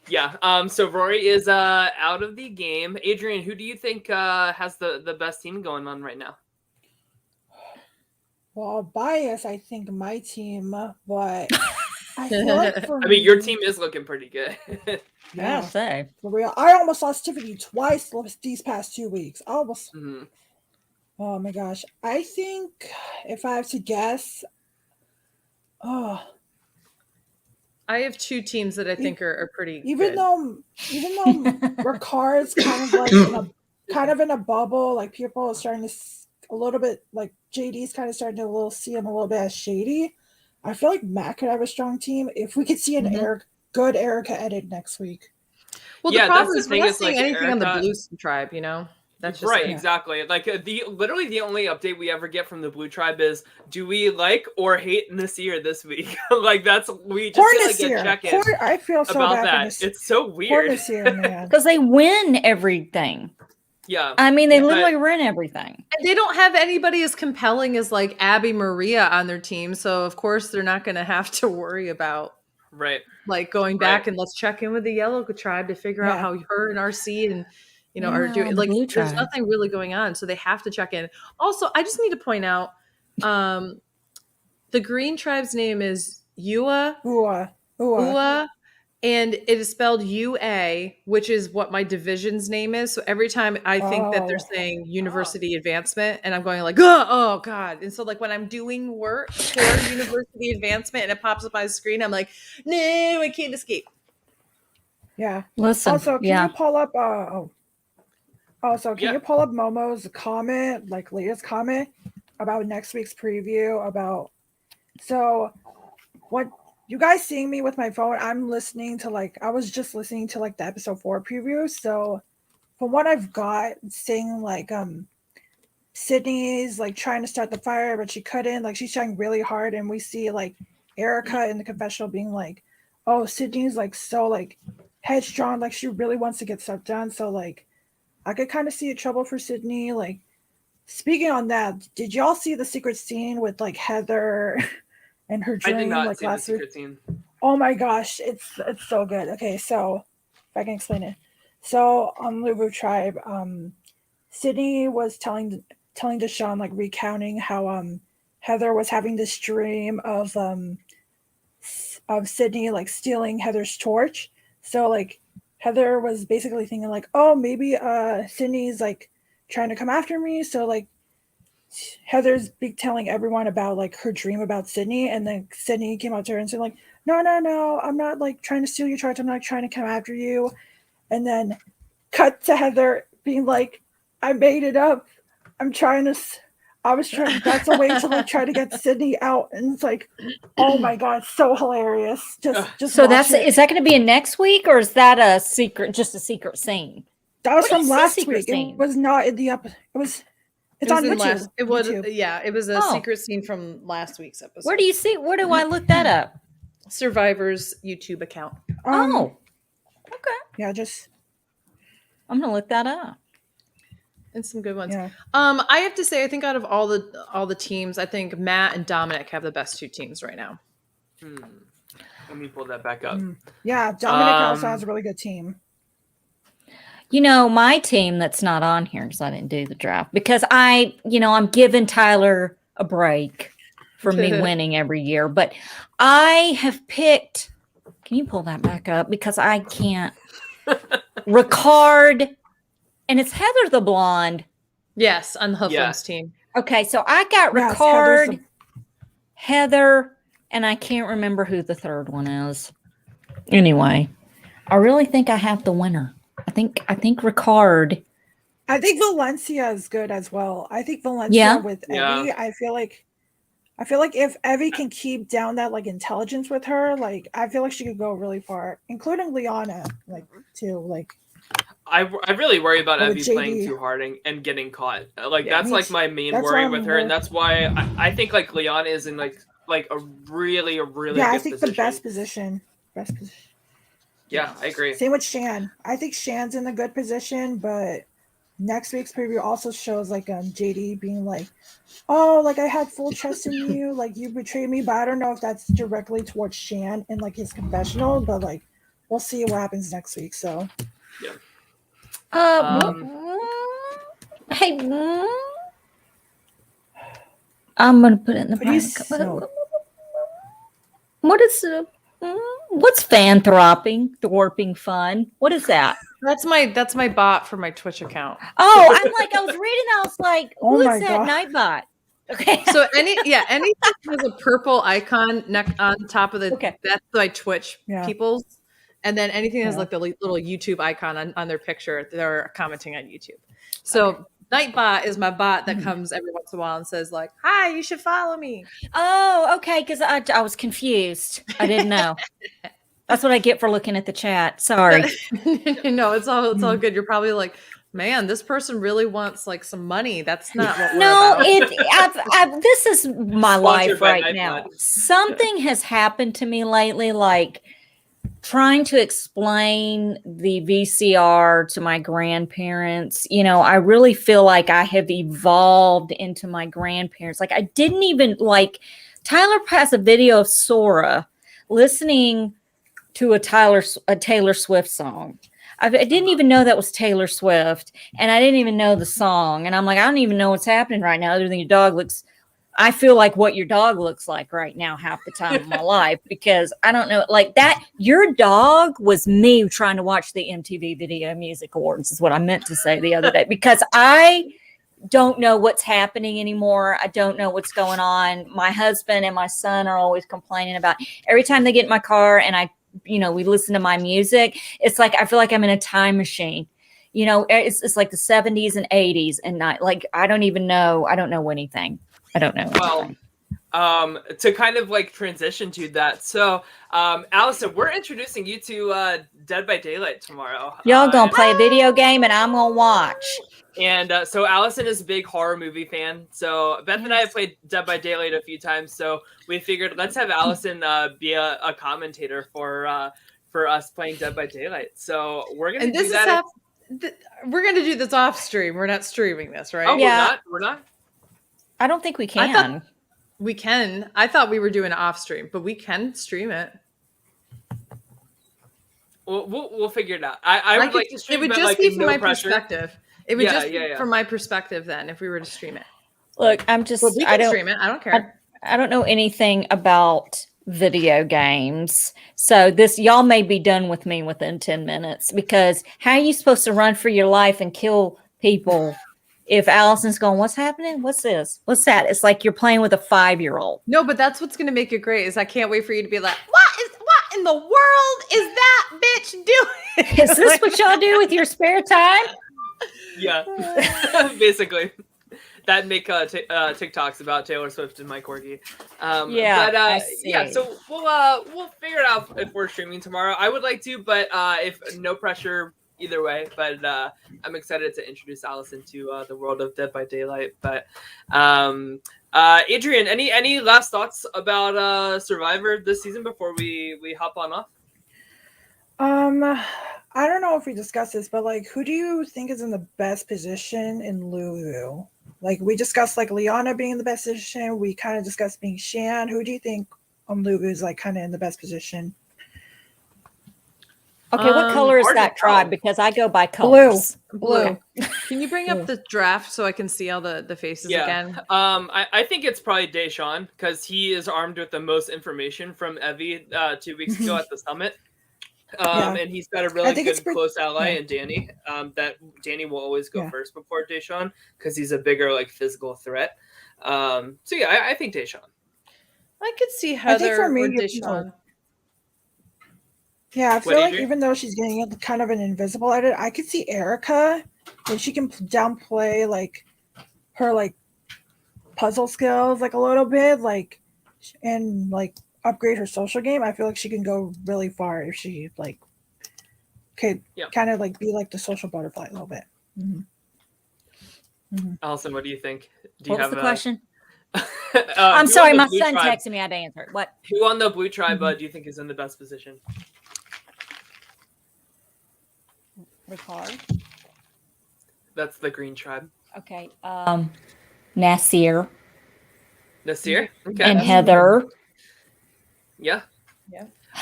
Yeah. So Rory is out of the game. Adrian, who do you think has the best team going on right now? Well, bias, I think my team, but I feel like for I mean, your team is looking pretty good. Yeah, say for real. I almost lost Tiffany twice these past 2 weeks. I almost. Mm-hmm. Oh my gosh! I think if I have to guess, oh, I have two teams that I think are pretty even good. though Ricard's kind of like in a bubble, like people are starting to a little bit like JD's kind of starting to see him a little bit as shady. I feel like Matt could have a strong team if we could see an good Erica edit next week. Well, the problem is we're not seeing anything on the Blue Tribe, you know. That's just right, exactly. Like literally the only update we ever get from the Blue Tribe is, do we like or hate Nasir this week? Like that's we just get like a check-in. I feel so about bad that. It's so weird. Because they win everything. Yeah, I mean they literally win everything. And they don't have anybody as compelling as like Abby Maria on their team, so of course they're not going to have to worry about like going back and let's check in with the Yellow Tribe to figure out how her and RC and are doing. Like there's nothing really going on, so they have to check in. Also, I just need to point out the Green Tribe's name is Ua, and it is spelled UA, which is what my division's name is. So every time I think that they're saying university advancement, and I'm going like, oh God. And so like when I'm doing work for university advancement and it pops up on my screen, I'm like, no, I can't escape. Yeah. Listen. Also, can you pull up can you pull up Momo's comment, like latest comment about next week's preview about what you guys seeing me with my phone? I'm listening to I was just listening to the episode 4 preview. So from what I've got, saying Sydney's trying to start the fire, but she couldn't. She's trying really hard, and we see Erica in the confessional being like, "Oh, Sydney's so headstrong, she really wants to get stuff done." So I could kind of see a trouble for Sydney. Speaking on that, did y'all see the secret scene with Heather and her dream? I did not see last the secret week? scene. Oh my gosh, it's so good. Okay, so if I can explain it. So on Luvu Tribe, Sydney was telling Deshaun, recounting how Heather was having this dream of Sydney stealing Heather's torch. So Heather was basically thinking oh, maybe Sydney's trying to come after me. So Heather's telling everyone about her dream about Sydney, and then Sydney came out to her and said no, I'm not trying to steal your torch. I'm not trying to come after you. And then cut to Heather being I made it up. That's a way to try to get Sydney out. And it's oh my God, so hilarious. Just so is that going to be in next week, or is that just a secret scene? That was from last week. It was not in the episode. It's on YouTube. It was YouTube. It was a secret scene from last week's episode. Where do you see? Where do I look that up? Survivor's YouTube account. Okay. Yeah, I'm gonna look that up. And some good ones. Yeah. I have to say, I think out of all the teams, I think Matt and Dominic have the best two teams right now. Let me pull that back up. Yeah, Dominic also has a really good team. My team that's not on here because I didn't do the draft, because I'm giving Tyler a break for me winning every year, but I have picked. Can you pull that back up? Because I can't. Ricard, and it's Heather the blonde. Yes, on the Hoofland's team. Okay, so I got Ricard, Heather, and I can't remember who the third one is. Anyway, I really think I have the winner. I think Ricard. I think Valencia is good as well. I think Valencia with Evie. I feel like if Evie can keep down that intelligence with her, I feel like she could go really far, including Liana, too. I really worry about Evie playing too hard and getting caught. That's my main worry with her, and that's why I think Liana is in a really good I think position. the best position. Yeah, I agree. Same with Shan. I think Shan's in a good position, but next week's preview also shows JD being oh, I had full trust in you, you betrayed me, but I don't know if that's directly towards Shan in his confessional, but we'll see what happens next week. So yeah. Hey, I'm gonna put it in the What What is what's thwarping fun? What is that? That's my bot for my Twitch account. Oh, I was reading. I was like, Oh who my is that God. Nightbot? Okay. So anything that has a purple icon on top of the that's my Twitch people's, and then anything that has like the little YouTube icon on their picture, they're commenting on YouTube. So Nightbot is my bot that comes every once in a while and says like, "Hi, you should follow me." Oh, okay. Because I was confused. I didn't know. That's what I get for looking at the chat. Sorry. No, it's all good. You're probably like, man, this person really wants like some money. That's not what we're about. This is my life right now. Nightbot. Something has happened to me lately, like trying to explain the VCR to my grandparents. I really feel like I have evolved into my grandparents. Like I didn't even Tyler has a video of Sora listening to a Taylor Swift song. I didn't even know that was Taylor Swift, and I didn't even know the song. And I'm like, I don't even know what's happening right now, other than your dog looks. I feel like what your dog looks like right now half the time of my life, because I don't know, like that. Your dog was me trying to watch the MTV Video Music Awards, is what I meant to say the other day, because I don't know what's happening anymore. I don't know what's going on. My husband and my son are always complaining about every time they get in my car and we listen to my music. It's like I feel like I'm in a time machine. It's like the 70s and 80s, and not like I don't know anything. I don't know. Well, to kind of like transition to that. So, Allison, we're introducing you to Dead by Daylight tomorrow. Y'all gonna play a video game, and I'm gonna watch. And so Allison is a big horror movie fan. So Beth and I have played Dead by Daylight a few times. So we figured let's have Allison be a commentator for us playing Dead by Daylight. So we're gonna do that. We're gonna do this off stream. We're not streaming this, right? Oh, yeah. We're not. I don't think we can. We can. I thought we were doing it off stream, but we can stream it. We'll figure it out. I would like to stream it. It would just be from my perspective. It would just be from my perspective then if we were to stream it. Look, I'm just we can stream it. I don't care. I don't know anything about video games. So y'all may be done with me within 10 minutes, because how are you supposed to run for your life and kill people if Allison's going, what's happening? What's this? What's that? It's like you're playing with a 5-year-old. No, but that's what's going to make it great is I can't wait for you to be like, what in the world is that bitch doing? Is this what y'all do with your spare time? Yeah, basically. That make TikToks about Taylor Swift and Mike Corky. So we'll figure it out if we're streaming tomorrow. I would like to, but if no pressure either way. But I'm excited to introduce Allison to the world of Dead by Daylight. But Adrian, any last thoughts about Survivor this season before we hop on off? I don't know if we discussed this, but like, who do you think is in the best position in Lulu? Like, we discussed like Liana being in the best position. We kind of discussed being Shan. Who do you think Lulu is like kind of in the best position? Okay, what color is that tribe? Because I go by colors. Blue. Can you bring up the draft so I can see all the faces again? I think it's probably Deshaun, because he is armed with the most information from Evie 2 weeks ago at the summit. And he's got a really good close ally in Danny. That Danny will always go first before Deshaun, because he's a bigger like physical threat. I think Deshaun. I could see Heather or Deshaun. Yeah, I feel like even though she's getting kind of an invisible edit, I could see Erica, and she can downplay like her like puzzle skills like a little bit, like, and like upgrade her social game. I feel like she can go really far if she like could kind of like be like the social butterfly a little bit. Allison, what do you think? What was the question? I'm sorry, my son texted me. I had to answer it. What? Who on the blue tribe do you think is in the best position? Ricard. That's the green tribe. Okay. Nasir. Okay. And Heather. Yeah.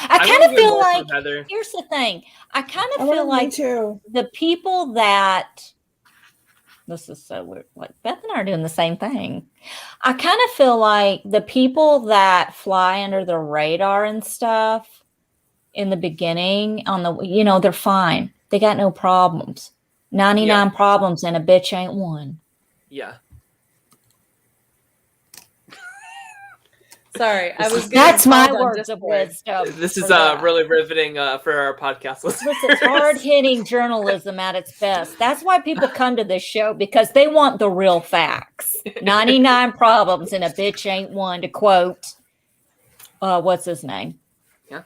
I kind of feel like, here's the thing. I kind of feel like the people that, this is so weird, like Beth and I are doing the same thing. I kind of feel like the people that fly under the radar and stuff in the beginning they're fine. They got no problems. 99 problems and a bitch ain't one. Yeah. Sorry, that's my words of wisdom. This is really riveting for our podcast listeners. It's hard-hitting journalism at its best. That's why people come to this show, because they want the real facts. 99 problems and a bitch ain't one, to quote, what's his name? Yeah.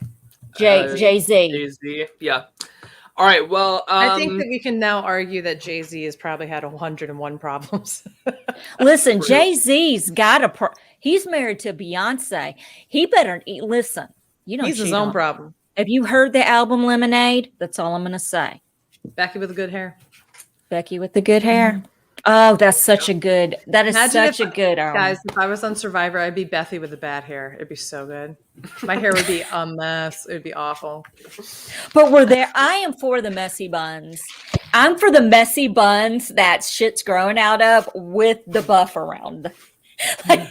Jay-Z. Jay-Z, yeah. All right, well... I think that we can now argue that Jay-Z has probably had 101 problems. Listen, Jay-Z's got he's married to Beyonce. He better listen. He's his own problem. Have you heard the album Lemonade? That's all I'm going to say. Becky with the good hair. Becky with the good hair. Oh, that's such a good. That is such a good album. Guys, if I was on Survivor, I'd be Bethy with the bad hair. It'd be so good. My hair would be a mess. It'd be awful. But we're there. I am for the messy buns. I'm for the messy buns that shit's growing out of with the buff around. Like,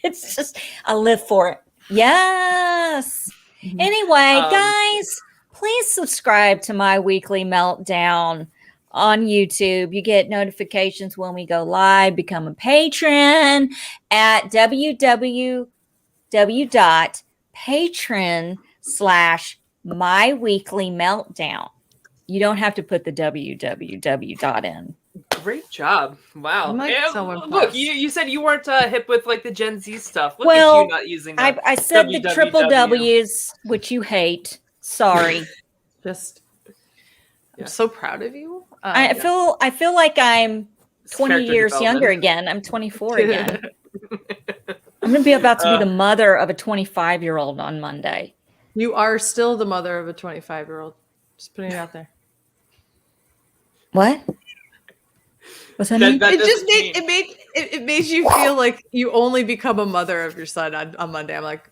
it's just, I live for it. Yes. Anyway, guys, please subscribe to my weekly meltdown on YouTube. You get notifications when we go live. Become a patron at www.patreon.com/myweeklymeltdown. You don't have to put the www in. Great job. Wow. Look, you said you weren't hip with like the Gen Z stuff. Look at you not using that. I said the triple W's, which you hate. Sorry. I'm so proud of you. I feel like I'm 20 years younger again. I'm 24 again. I'm going to be about to be the mother of a 25-year-old on Monday. You are still the mother of a 25-year-old. Just putting it out there. What? What's that mean? It made you feel like you only become a mother of your son on Monday. I'm like,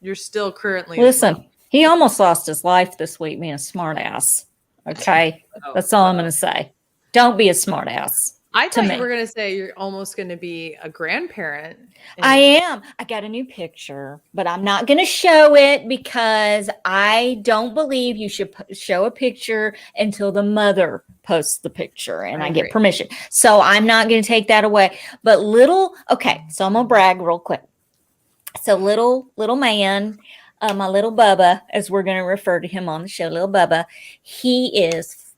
you're still currently. Listen, he almost lost his life this week being a smart ass. Okay. That's all I'm going to say. Don't be a smart ass. I thought you were going to say you're almost going to be a grandparent. I am. I got a new picture, but I'm not going to show it because I don't believe you should show a picture until the mother posts the picture and I get permission. So I'm not going to take that away. But okay, so I'm going to brag real quick. So little man, my little Bubba, as we're going to refer to him on the show, little Bubba, he is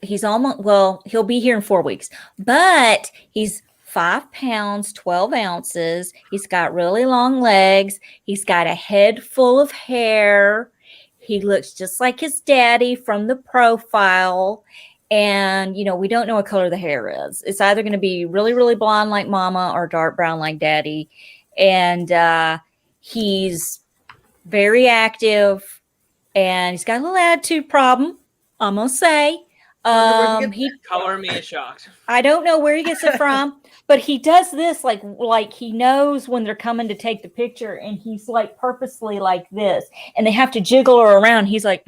he's almost, he'll be here in 4 weeks, but he's 5 pounds, 12 ounces. He's got really long legs. He's got a head full of hair. He looks just like his daddy from the profile. And, we don't know what color the hair is. It's either going to be really, really blonde like mama or dark brown like daddy. And he's very active and he's got a little attitude problem, I'm going to say. Color me shocked. I don't know where he gets it from, but he does this like he knows when they're coming to take the picture, and he's like purposely like this, and they have to jiggle her around. He's like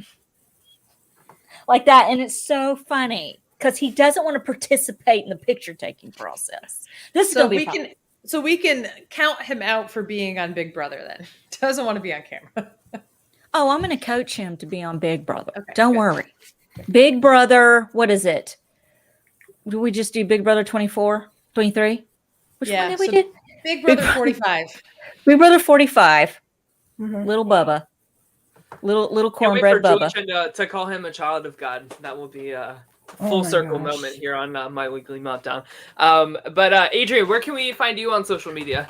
that, and it's so funny because he doesn't want to participate in the picture taking process. This is gonna be fun. So we can count him out for being on Big Brother then. Doesn't want to be on camera. Oh, I'm going to coach him to be on Big Brother. Okay, don't worry. Big Brother, what is it? Do we just do Big Brother 24, 23? Which one did we do? Big Brother 45. Big Brother 45. Mm-hmm. Little Bubba. Little cornbread Bubba. To call him a child of God. That will be a full circle moment here on My Weekly Meltdown. But Adrian, where can we find you on social media?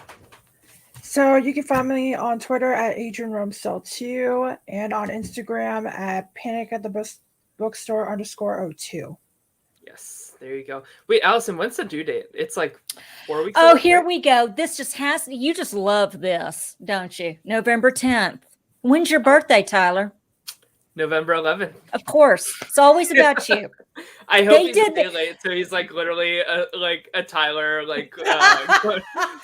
So you can find me on Twitter at AdrianRomesell2 and on Instagram at panic@the bookstore_02. Yes, there you go. Wait, Allison, when's the due date? It's like 4 weeks. Oh, here we go. This you just love this, don't you? November 10th. When's your birthday, Tyler? November 11th. Of course. It's always about you. I hope he's a day late, so he's like literally a Tyler, like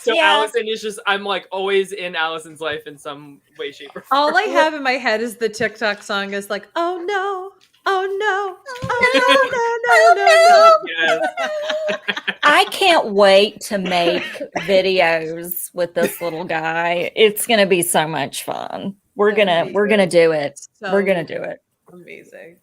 so Yeah. Allison is just, I'm like always in Allison's life in some way, shape, or form. All I have in my head is the TikTok song is like, oh no, oh no, oh no, no, no, no, no. Yes. I can't wait to make videos with this little guy. It's gonna be so much fun. We're gonna do it. So We're gonna do it. Amazing.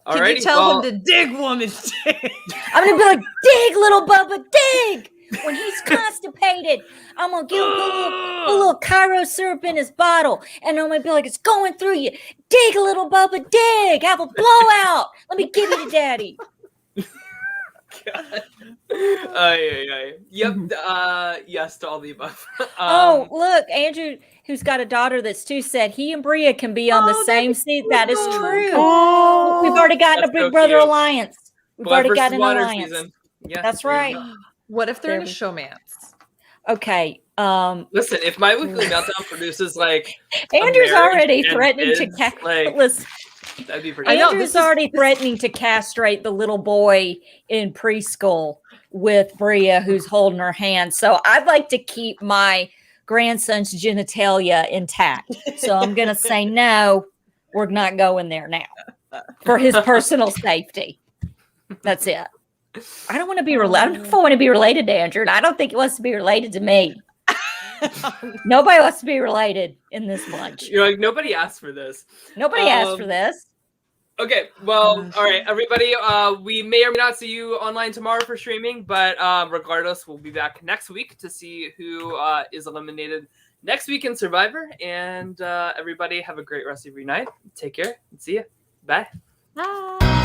Alrighty, Can you tell him to dig, woman, dig? I'm gonna be like, dig, little Bubba, dig. When he's constipated, I'm gonna give him a little Cairo syrup in his bottle, and I'm gonna be like, it's going through you. Dig, little Bubba, dig. Have a blowout. Let me give you to daddy. God. Yep. Yes to all the above. Oh, look, Andrew, who's got a daughter that's 2, said he and Bria can be on the same seat. That is true. Oh, We've already gotten a Big so Brother cute. alliance. We've Blood already versus got an water alliance. season. Yeah, That's there you right. go. What if they're in a There showmance? Okay. Listen, if my weekly meltdown produces like Andrew's marriage already and threatening to kids, like, listen. that'd be pretty. I know, Andrew's already threatening to castrate the little boy in preschool with Bria, who's holding her hand. So I'd like to keep my grandson's genitalia intact. So I'm going to say no, we're not going there now for his personal safety. That's it. I don't want to be related. I don't know if I want to be related to Andrew. And I don't think he wants to be related to me. Nobody wants to be related in this bunch. You're like, nobody asked for this. Nobody asked for this. Okay, well, all right, everybody. We may or may not see you online tomorrow for streaming, but regardless, we'll be back next week to see who is eliminated next week in Survivor. And everybody, have a great rest of your night. Take care and see you. Bye. Bye.